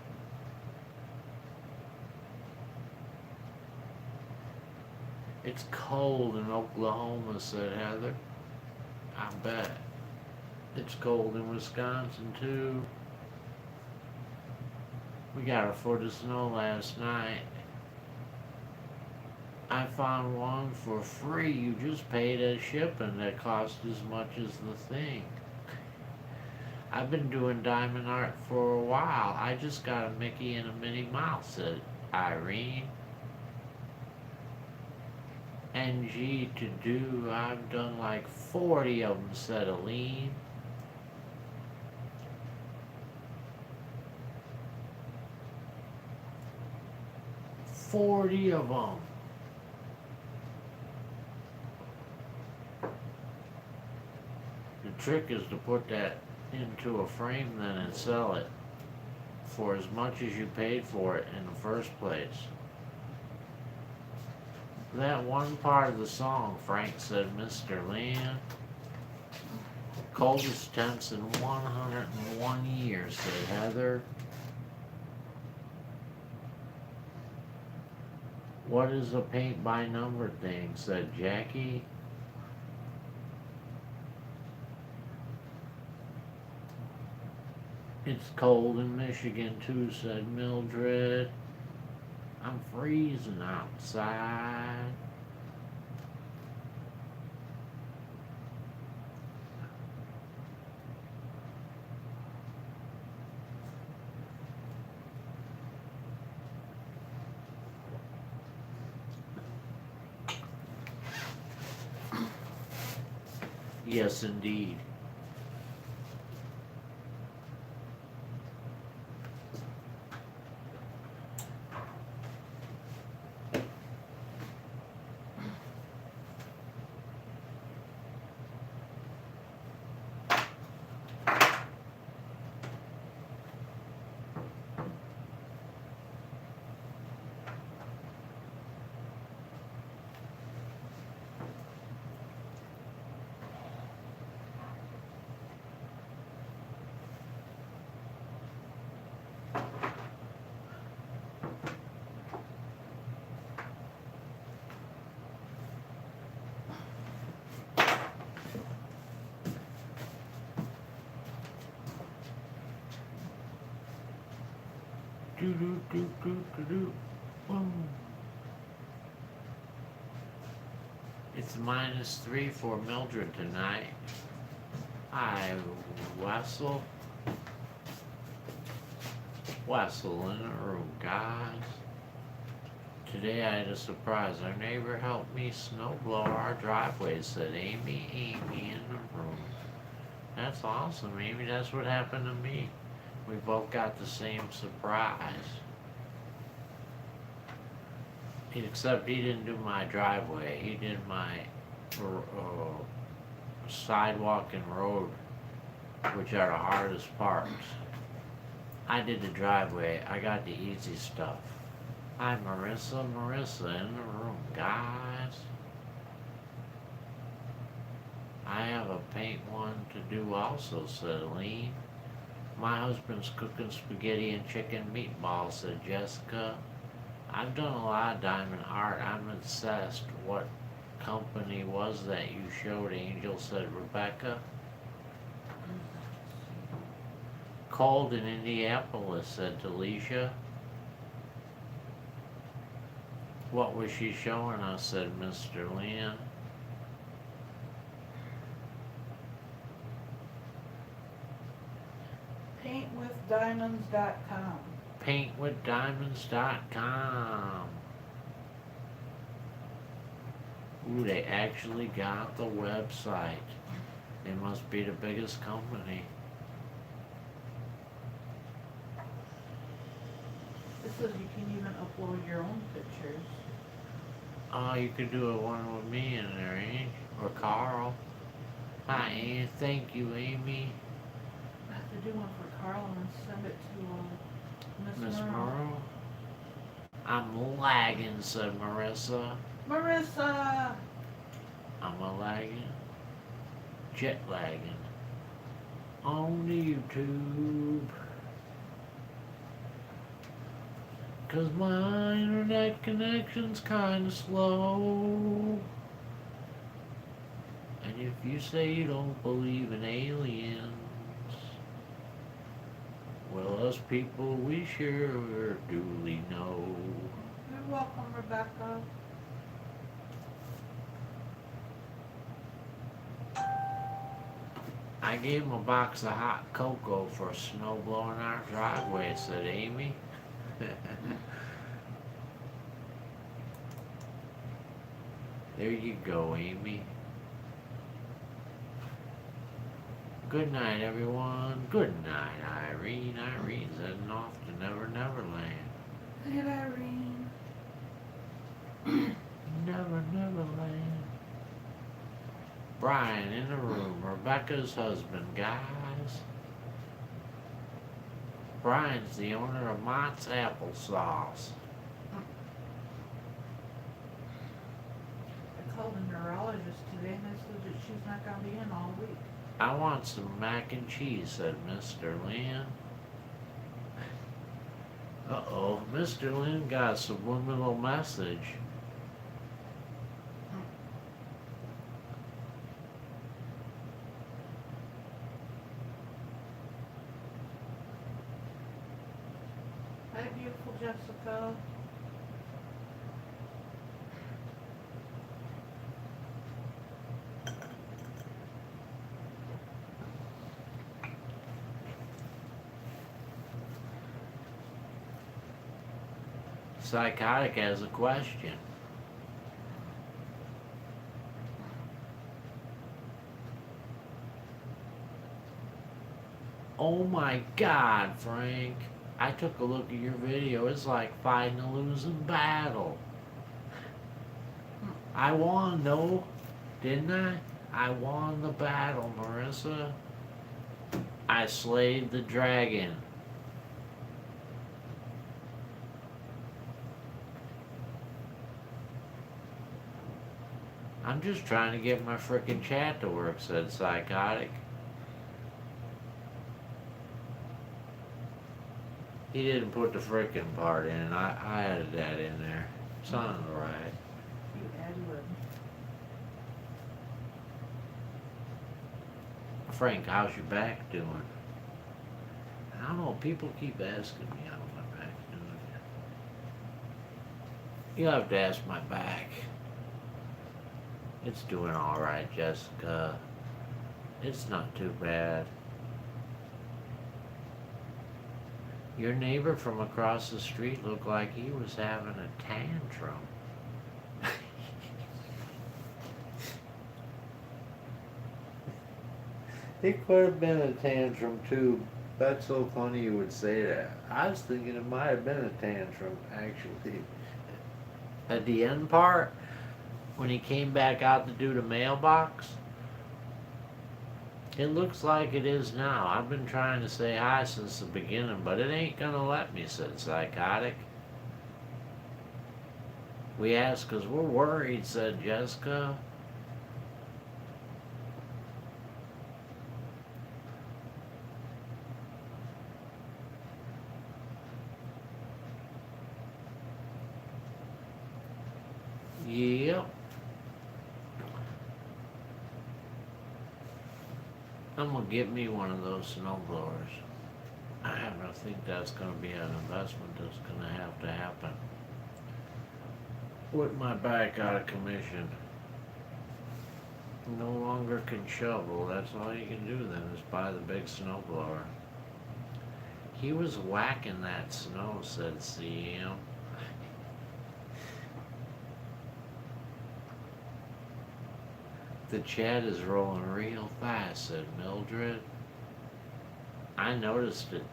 It's cold in Oklahoma, said Heather. I bet. It's cold in Wisconsin, too. We got a foot of snow last night. I found one for free. You just paid as shipping. That cost as much as the thing. I've been doing diamond art for a while. I just got a Mickey and a Minnie Mouse, said Irene. NG to do, I've done like 40 of them, said Aline. $40 of them. The trick is to put that into a frame then and sell it for as much as you paid for it in the first place. That one part of the song, Frank, said Mr. Lynn. Coldest temps in 101 years, said Heather. What is a paint by number thing, said Jackie. It's cold in Michigan too, said Mildred. I'm freezing outside. Yes, indeed. Do do do do do do. Boom. It's -3 for Mildred tonight. Hi, Wessel. Wessel in the room, guys. Today I had a surprise. Our neighbor helped me snowblow our driveway, said Amy in the room. That's awesome, Amy. That's what happened to me. We both got the same surprise. Except he didn't do my driveway. He did my sidewalk and road, which are the hardest parts. I did the driveway. I got the easy stuff. Hi, Marissa in the room, guys. I have a paint one to do also, said Aline. My husband's cooking spaghetti and chicken meatballs, said Jessica. I've done a lot of diamond art. I'm obsessed. What company was that you showed, Angel, said Rebecca. Cold in Indianapolis, said Delisha. What was she showing us, said Mr. Lynn. Paintwithdiamonds.com. Paintwithdiamonds.com. Ooh, they actually got the website. They must be the biggest company. It says you can even upload your own pictures. Oh, you could do a one with me in there, ain't you? Or Carl. Hi, Ann. Thank you, Amy. I have to do one for Carl and send it to Miss Miss Merle. Merle. I'm lagging, said Marissa. Marissa! I'm a lagging. Jet lagging. On YouTube. 'Cause my internet connection's kinda slow. And if you say you don't believe in aliens, well, us people, we sure duly know. You're welcome, Rebecca. I gave him a box of hot cocoa for snow blowing our driveway, said Amy. There you go, Amy. Good night, everyone. Good night, Irene. Irene's heading off to Never Neverland. Hey, Irene. Never Neverland. Brian in the room. Rebecca's husband, guys. Brian's the owner of Mott's Applesauce. I called the neurologist today and they said that she's not going to be in all week. I want some mac and cheese, said Mr. Lynn. Uh-oh, Mr. Lynn got a subliminal message. Hi, beautiful Jessica. Psychotic has a question. Oh my God, Frank. I took a look at your video. It's like fighting a losing battle. I won, though, didn't I? I won the battle, Marissa. I slayed the dragon. I'm just trying to get my frickin' chat to work, said Psychotic. He didn't put the frickin' part in. I added that in there. Sounded right. You added Frank, how's your back doing? I don't know. People keep asking me how my back's doing. You'll have to ask my back. It's doing alright, Jessica. It's not too bad. Your neighbor from across the street looked like he was having a tantrum. It could have been a tantrum too. That's so funny you would say that. I was thinking it might have been a tantrum, actually. At the end part, when he came back out to do the mailbox, it looks like it is now. I've been trying to say hi since the beginning, but it ain't gonna let me, said Psychotic. We asked 'cause we're worried, said Jessica. Yep. I'm gonna get me one of those snow blowers. I happen to think that's gonna be an investment that's gonna have to happen. With my back out of commission. No longer can shovel. That's all you can do then is buy the big snow blower. He was whacking that snow, said CM. The chat is rolling real fast, said Mildred. I noticed it.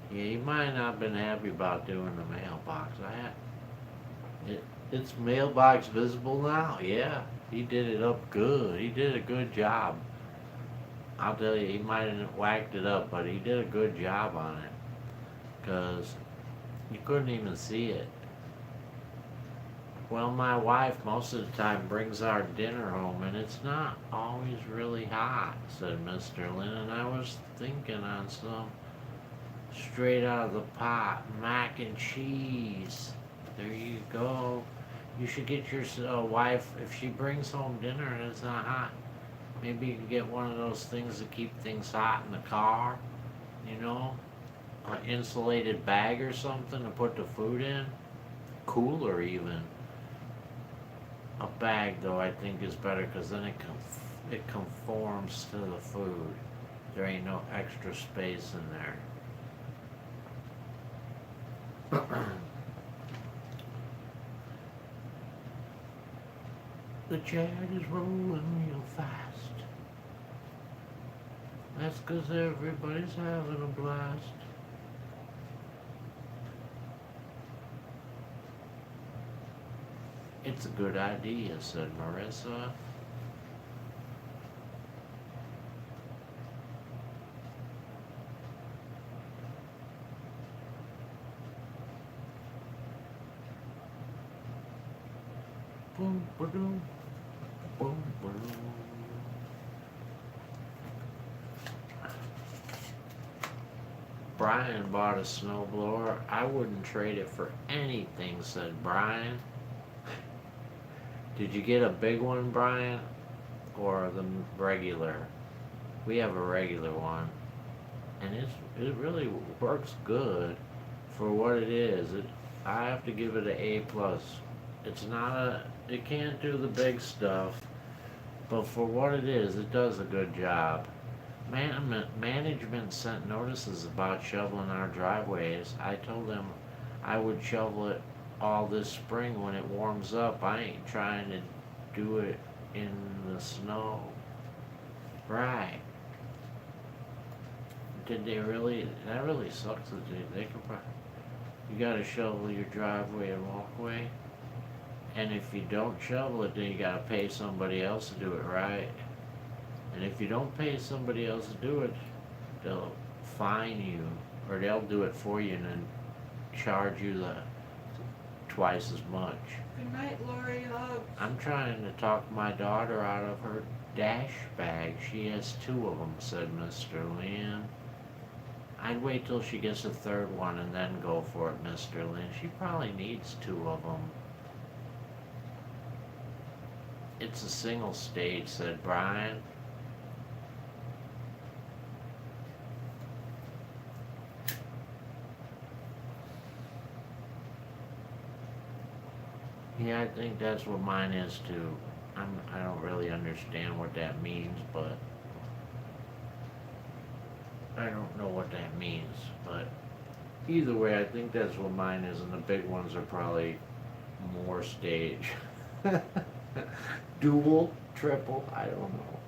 Yeah, he might not have been happy about doing the mailbox. It's mailbox visible now. Yeah, he did it up good. He did a good job. I'll tell you, he might have whacked it up, but he did a good job on it. 'Cause you couldn't even see it. Well, my wife most of the time brings our dinner home, and it's not always really hot, said Mr. Lynn, and I was thinking on some straight out of the pot mac and cheese. There you go. You should get your wife, if she brings home dinner and it's not hot, maybe you can get one of those things to keep things hot in the car, you know? An insulated bag or something to put the food in. Cooler even. A bag, though, I think is better because then it conforms to the food. There ain't no extra space in there. The chat is rolling real fast. That's 'cause everybody's having a blast. It's a good idea, said Marissa. Boom, ba-doom. Boom, ba-doom. Brian bought a snowblower. I wouldn't trade it for anything, said Brian. Did you get a big one, Brian? Or the regular? We have a regular one. And it really works good for what it is. I have to give it an A+. It can't do the big stuff, but for what it is, it does a good job. Management sent notices about shoveling our driveways. I told them I would shovel it all this spring when it warms up. I ain't trying to do it in the snow. Right. Did they really? That really sucks. They could probably. You gotta shovel your driveway and walkway. And if you don't shovel it, then you gotta pay somebody else to do it, right? And if you don't pay somebody else to do it, they'll fine you, or they'll do it for you and then charge you twice as much. Good night, Lori. Hugs. I'm trying to talk my daughter out of her dash bag. She has 2 of them, said Mr. Lynn. I'd wait till she gets a 3rd one and then go for it, Mr. Lynn. She probably needs 2 of them. It's a single stage, said Brian. Yeah, I think that's what mine is too. I don't really understand what that means, but I don't know what that means. But either way, I think that's what mine is, and the big ones are probably more stage. Dual, triple, I don't know.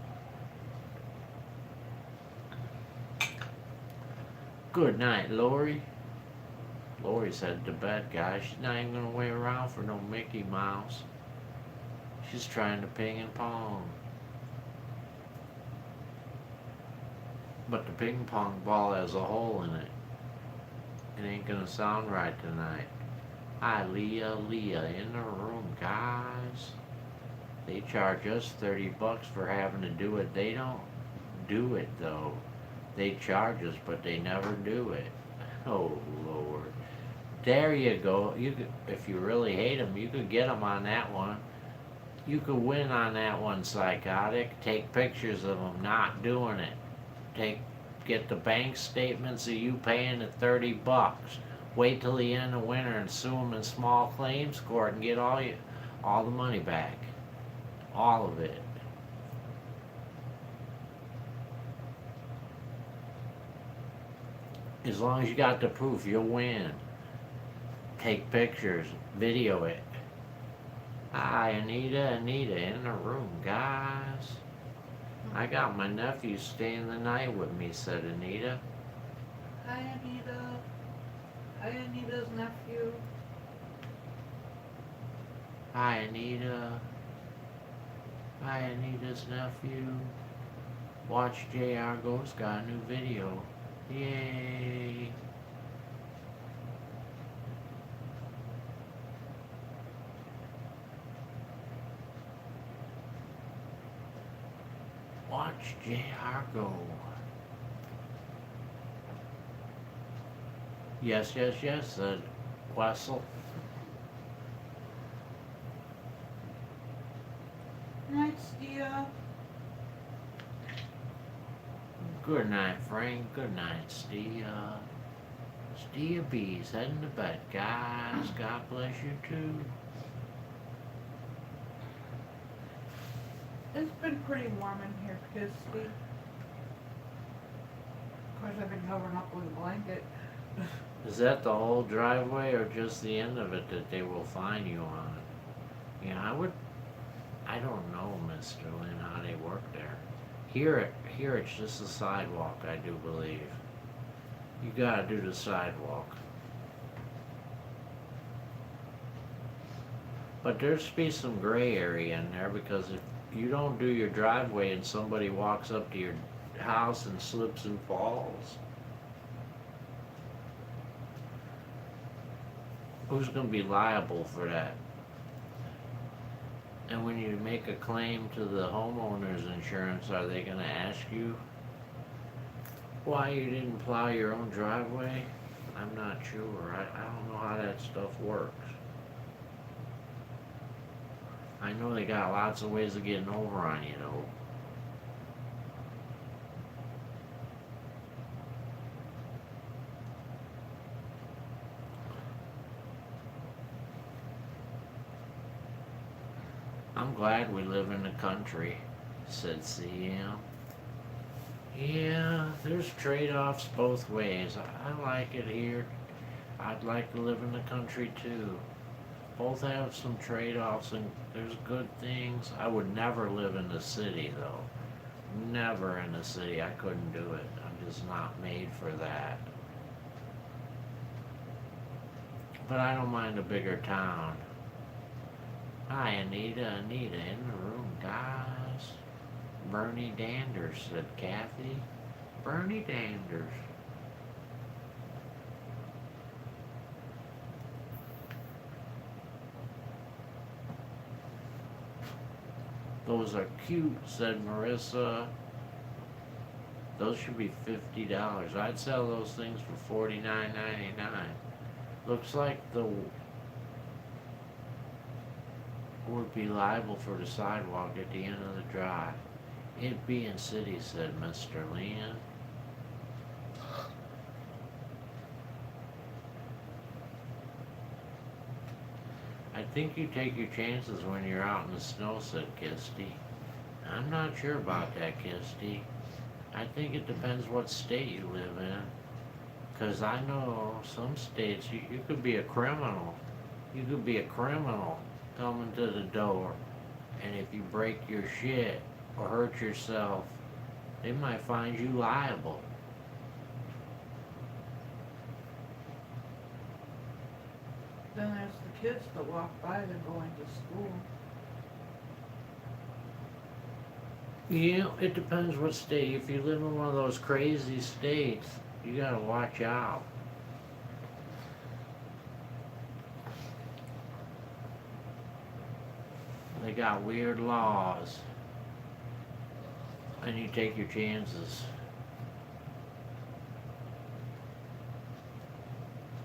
Good night, Lori. Lori's headed to bed, guys. She's not even gonna wait around for no Mickey Mouse. She's trying to ping and pong. But the ping pong ball has a hole in it. It ain't gonna sound right tonight. Hi, Leah in the room, guys. They charge us $30 for having to do it. They don't do it though. They charge us, but they never do it. Oh Lord. There you go. You could, if you really hate them, you could get them on that one. You could win on that one, Psychotic. Take pictures of them not doing it. Get the bank statements of you paying the $30. Wait till the end of winter and sue them in small claims court and get all the money back. All of it. As long as you got the proof, you'll win. Take pictures, video it. Hi, Anita in the room, guys. I got my nephew staying the night with me, said Anita. Hi, Anita. Hi, Anita's nephew. Hi, Anita. Hi, Anita's nephew. Watch JR Ghost got a new video. Yay. Watch JR go. Yes, said Wessel. Night, Stia. Good night, Frank. Good night, Stia. Stia B's heading to bed, guys. God bless you too. It's been pretty warm in here, Christy. Of course, I've been covering up with a blanket. Is that the whole driveway or just the end of it that they will fine you on? Yeah, I don't know, Mr. Lynn, how they work there. Here it's just a sidewalk, I do believe. You gotta do the sidewalk. But there's be some gray area in there, because if you don't do your driveway and somebody walks up to your house and slips and falls, who's gonna be liable for that? And when you make a claim to the homeowner's insurance, are they gonna ask you why you didn't plow your own driveway? I'm not sure. I don't know how that stuff works. I know they got lots of ways of getting over on you though. I'm glad we live in the country, said CM. Yeah, there's trade-offs both ways. I like it here. I'd like to live in the country too. Both have some trade-offs, and there's good things. I would never live in the city though. Never in the city. I couldn't do it. I'm just not made for that. But I don't mind a bigger town. Hi, Anita in the room, guys. Bernie Danders, said Kathy. Bernie Danders. Those are cute, said Marissa. Those should be $50. I'd sell those things for $49.99. Looks like the would be liable for the sidewalk at the end of the drive. It be in city, said Mr. Leon. think you take your chances when you're out in the snow, said Kisty. I'm not sure about that, Kisty. I think it depends what state you live in. 'Cause I know some states you could be a criminal. You could be a criminal coming to the door. And if you break your shit or hurt yourself, they might find you liable. Then there's the kids that walk by, they're going to school. Yeah, it depends what state. If you live in one of those crazy states, you gotta watch out. They got weird laws. And you take your chances.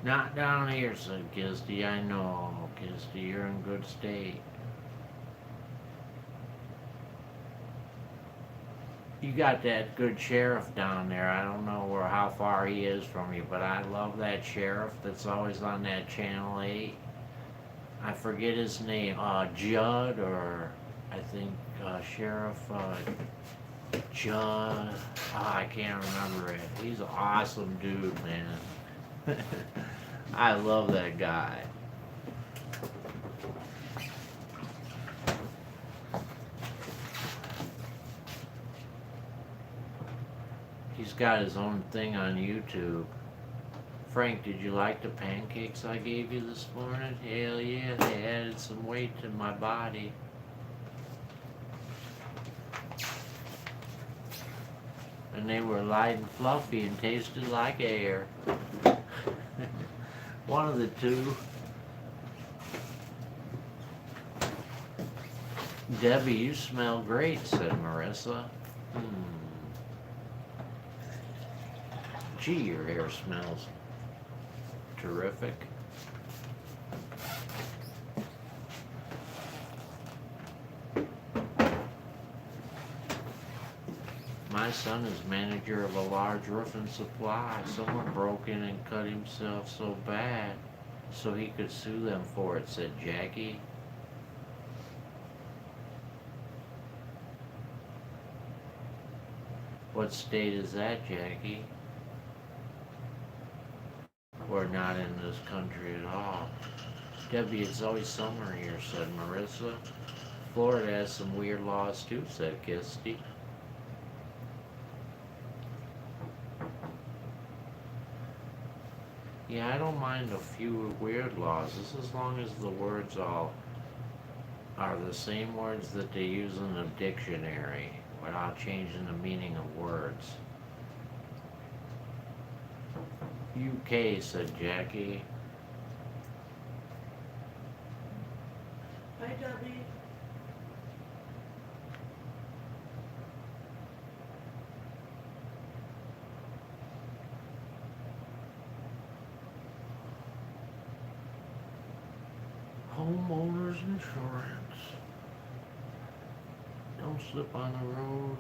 Not down here, said Kisty. I know, Kisty, you're in good state. You got that good sheriff down there. I don't know how far he is from you, but I love that sheriff that's always on that Channel 8. I forget his name, Judd, or I think Sheriff Judd. I can't remember it. He's an awesome dude, man. I love that guy. He's got his own thing on YouTube. Frank, did you like the pancakes I gave you this morning? Hell yeah, they added some weight to my body. And they were light and fluffy and tasted like air. One of the two. Debbie, you smell great, said Marissa. Gee, your hair smells terrific. My son is manager of a large roofing supply. Someone broke in and cut himself so bad so he could sue them for it, said Jackie. What state is that, Jackie? We're not in this country at all. Debbie, it's always summer here, said Marissa. Florida has some weird laws too, said Kisty. Yeah, I don't mind a few weird laws, just as long as the words all are the same words that they use in the dictionary without changing the meaning of words. UK, said Jackie. Hi, Debbie. Homeowners insurance. Don't slip on the road,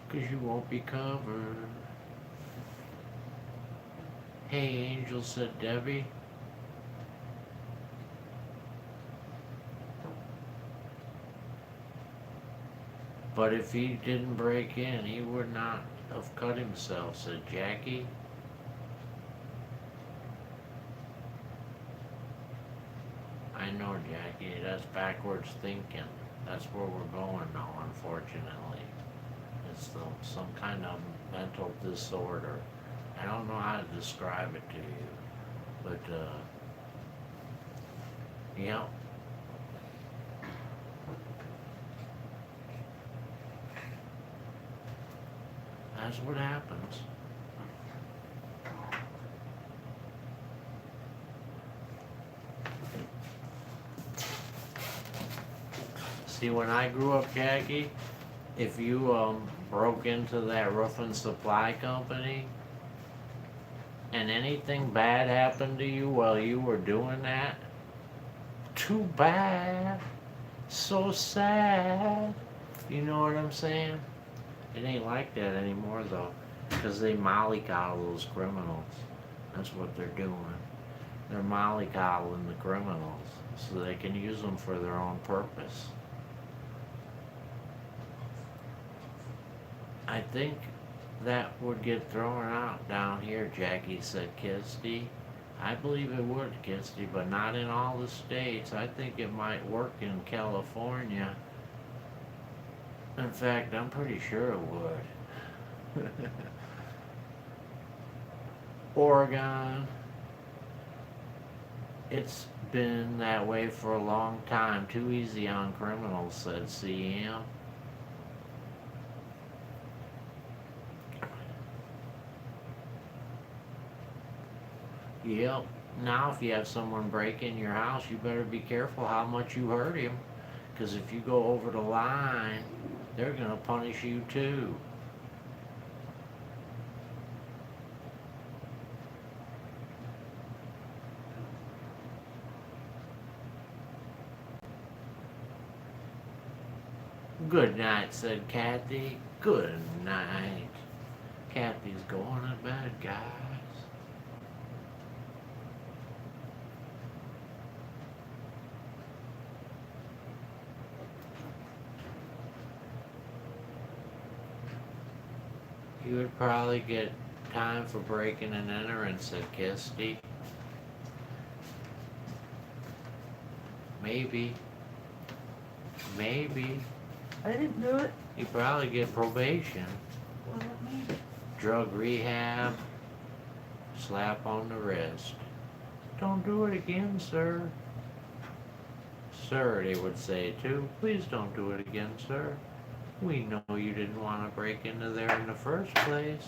'cause you won't be covered. Hey, Angel, said Debbie. But if he didn't break in, he would not have cut himself, said Jackie. I know, Jackie, that's backwards thinking. That's where we're going now, unfortunately. It's some kind of mental disorder. I don't know how to describe it to you, but, yeah. That's what happens. See, when I grew up, Jackie, if you broke into that roofing supply company and anything bad happened to you while you were doing that, too bad, so sad. You know what I'm saying? It ain't like that anymore though, because they mollycoddle those criminals. That's what they're doing. They're mollycoddling the criminals. so they can use them for their own purpose. I think that would get thrown out down here, Jackie said Kisty. I believe it would, Kisty, but not in all the states. I think it might work in California. In fact, I'm pretty sure it would. Oregon. It's been that way for a long time. Too easy on criminals, said CM. Yep. Now if you have someone break in your house, you better be careful how much you hurt him. Because if you go over the line, they're going to punish you too. Good night, said Kathy. Good night. Kathy's going to bed, guys. You would probably get time for breaking and entering, said Kisty. Maybe. Maybe. I didn't do it. You probably get probation. What does that mean? Drug rehab. Slap on the wrist. Don't do it again, sir. Sir, they would say too. Please don't do it again, sir. We know you didn't want to break into there in the first place.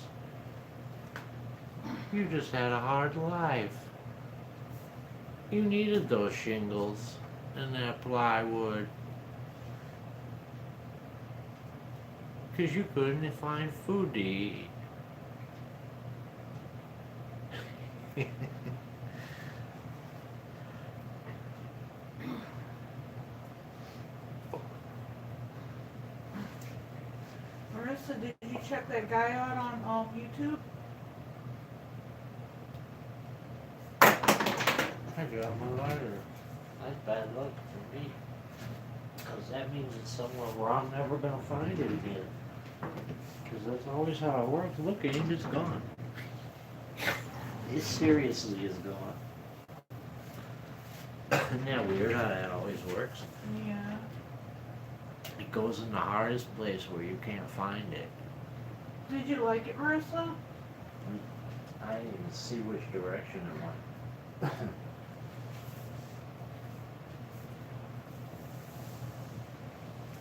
You just had a hard life. You needed those shingles and that plywood. 'Cause you couldn't find food to eat. Marissa, did you check that guy out on YouTube? I got my lighter. That's bad luck for me. 'Cause that means it's somewhere where I'm never gonna find it again. 'Cause that's always how it works. Look, Abe, it's gone. It seriously is gone. Isn't that weird how that always works? Yeah. It goes in the hardest place where you can't find it. Did you like it, Marissa? I didn't even see which direction it went.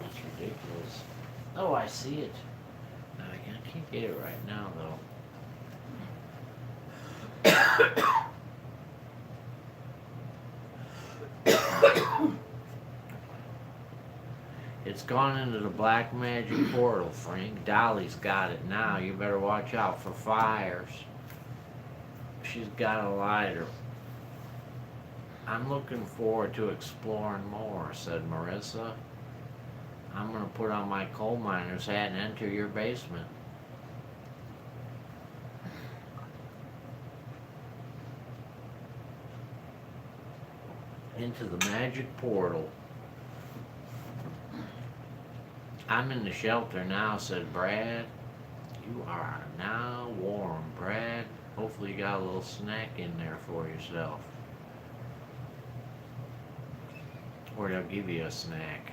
It's ridiculous. Oh, I see it. I can't get it right now, though. It's gone into the black magic portal, Frank. Dolly's got it now. You better watch out for fires. She's got a lighter. I'm looking forward to exploring more, said Marissa. I'm gonna put on my coal miner's hat and enter your basement. Into the magic portal. I'm in the shelter now, said Brad. You are now warm, Brad. Hopefully you got a little snack in there for yourself. Or they'll give you a snack.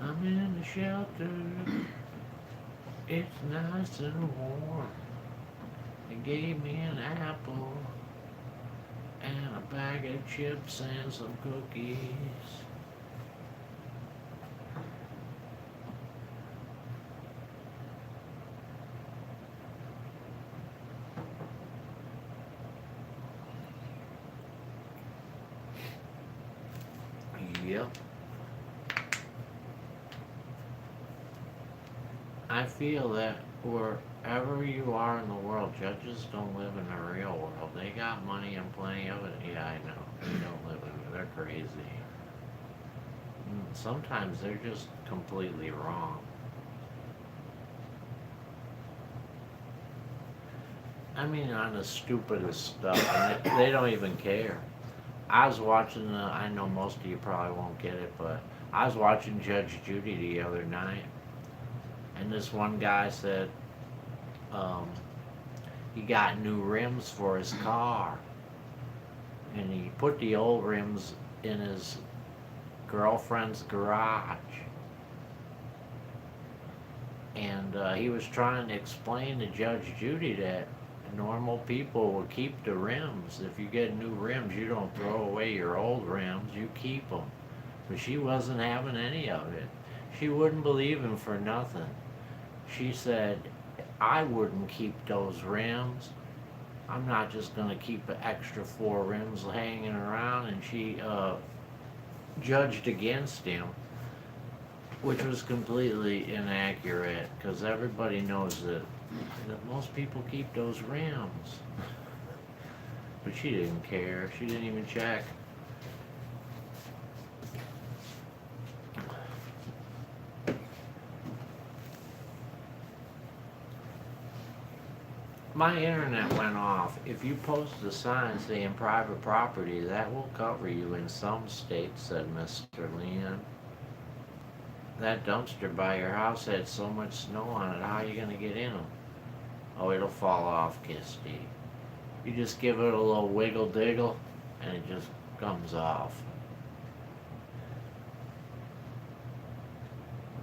I'm in the shelter. It's nice and warm. They gave me an apple and a bag of chips and some cookies. Yep. I feel that wherever you are in the world, judges don't live in the real world. They got money and plenty of it. Yeah, I know. They don't live in it. They're crazy. Sometimes they're just completely wrong. I mean, on the stupidest stuff, and they don't even care. I was watching I know most of you probably won't get it, but I was watching Judge Judy the other night, and this one guy said um, he got new rims for his car, and he put the old rims in his girlfriend's garage. And he was trying to explain to Judge Judy that normal people will keep the rims. If you get new rims, you don't throw away your old rims, you keep them. But she wasn't having any of it. She wouldn't believe him for nothing. She said, I wouldn't keep those rims. I'm not just going to keep an extra 4 rims hanging around. And she judged against him, which was completely inaccurate because everybody knows that most people keep those rims. But she didn't care. She didn't even check. My internet went off. If you post a sign saying private property, that will cover you in some states, said Mr. Leon. That dumpster by your house had so much snow on it, how are you going to get in them? Oh, it'll fall off, Kisty. You just give it a little wiggle diggle, and it just comes off.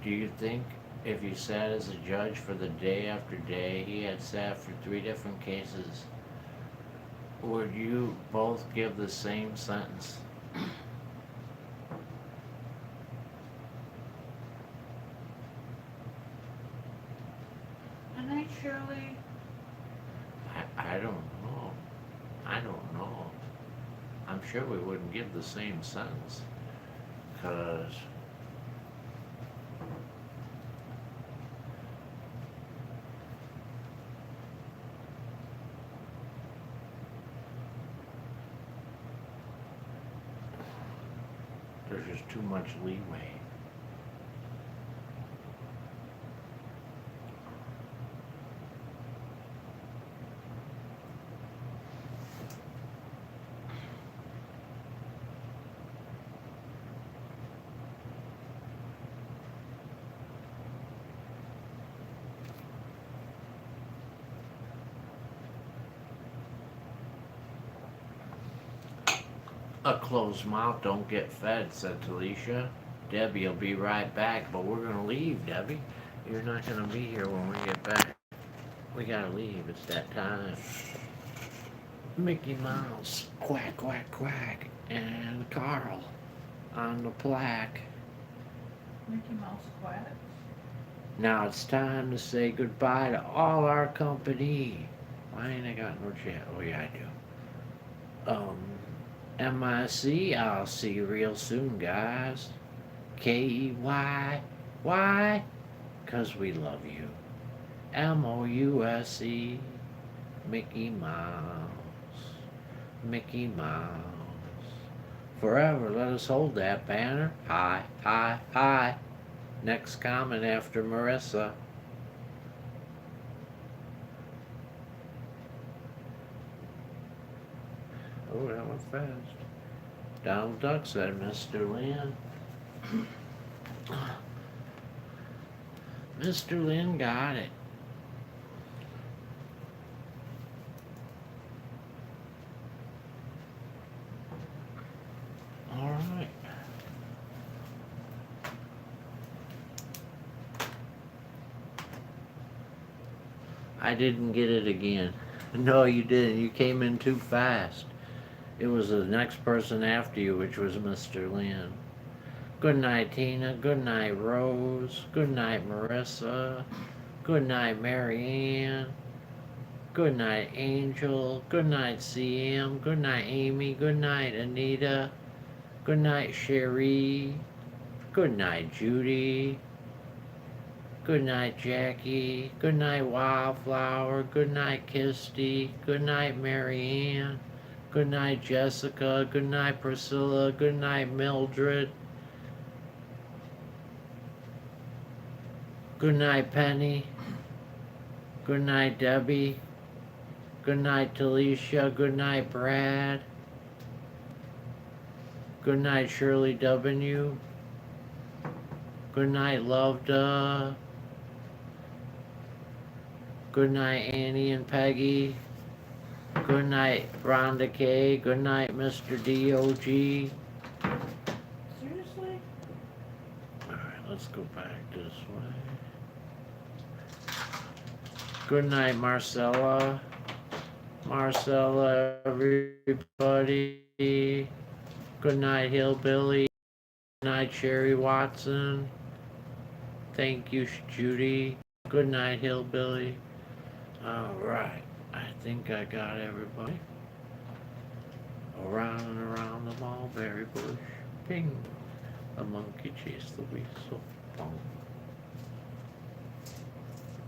Do you think if you sat as a judge for the day after day, he had sat for 3 different cases, would you both give the same sentence? And I surely, I don't know. I don't know. I'm sure we wouldn't give the same sentence, because there's just too much leeway. A closed mouth don't get fed, said Talisha. Debbie will be right back, but we're gonna leave, Debbie. You're not gonna be here when we get back. We gotta leave, it's that time. Mickey Mouse, quack, quack, quack, and Carl on the plaque. Mickey Mouse quacks. Now it's time to say goodbye to all our company. Why ain't I got no chat? Oh yeah, I do. MIC, I'll see you real soon, guys. KEY, why? 'Cause we love you. MOUSE, Mickey Mouse, Mickey Mouse. Forever let us hold that banner high, high, high. Next comment after Marissa. Oh, that went fast. Donald Duck said, Mr. Lynn. Mr. Lynn got it. All right. I didn't get it again. No, you didn't. You came in too fast. It was the next person after you, which was Mr. Lynn. Good night, Tina. Good night, Rose. Good night, Marissa. Good night, Marianne. Good night, Angel. Good night, CM. Good night, Amy. Good night, Anita. Good night, Sherry. Good night, Judy. Good night, Jackie. Good night, Wildflower. Good night, Kisty. Good night, Marianne. Good night, Jessica. Good night, Priscilla. Good night, Mildred. Good night, Penny. Good night, Debbie. Good night, Talisha. Good night, Brad. Good night, Shirley W. Good night, Loveda. Good night, Annie and Peggy. Good night, Rhonda K. Good night, Mr. DOG. Seriously? Alright, let's go back this way. Good night, Marcella. Marcella, everybody. Good night, Hillbilly. Good night, Sherry Watson. Thank you, Judy. Good night, Hillbilly. Alright, I think I got everybody. Around and around the mulberry bush. Ping. A monkey chased the weasel. Bonk.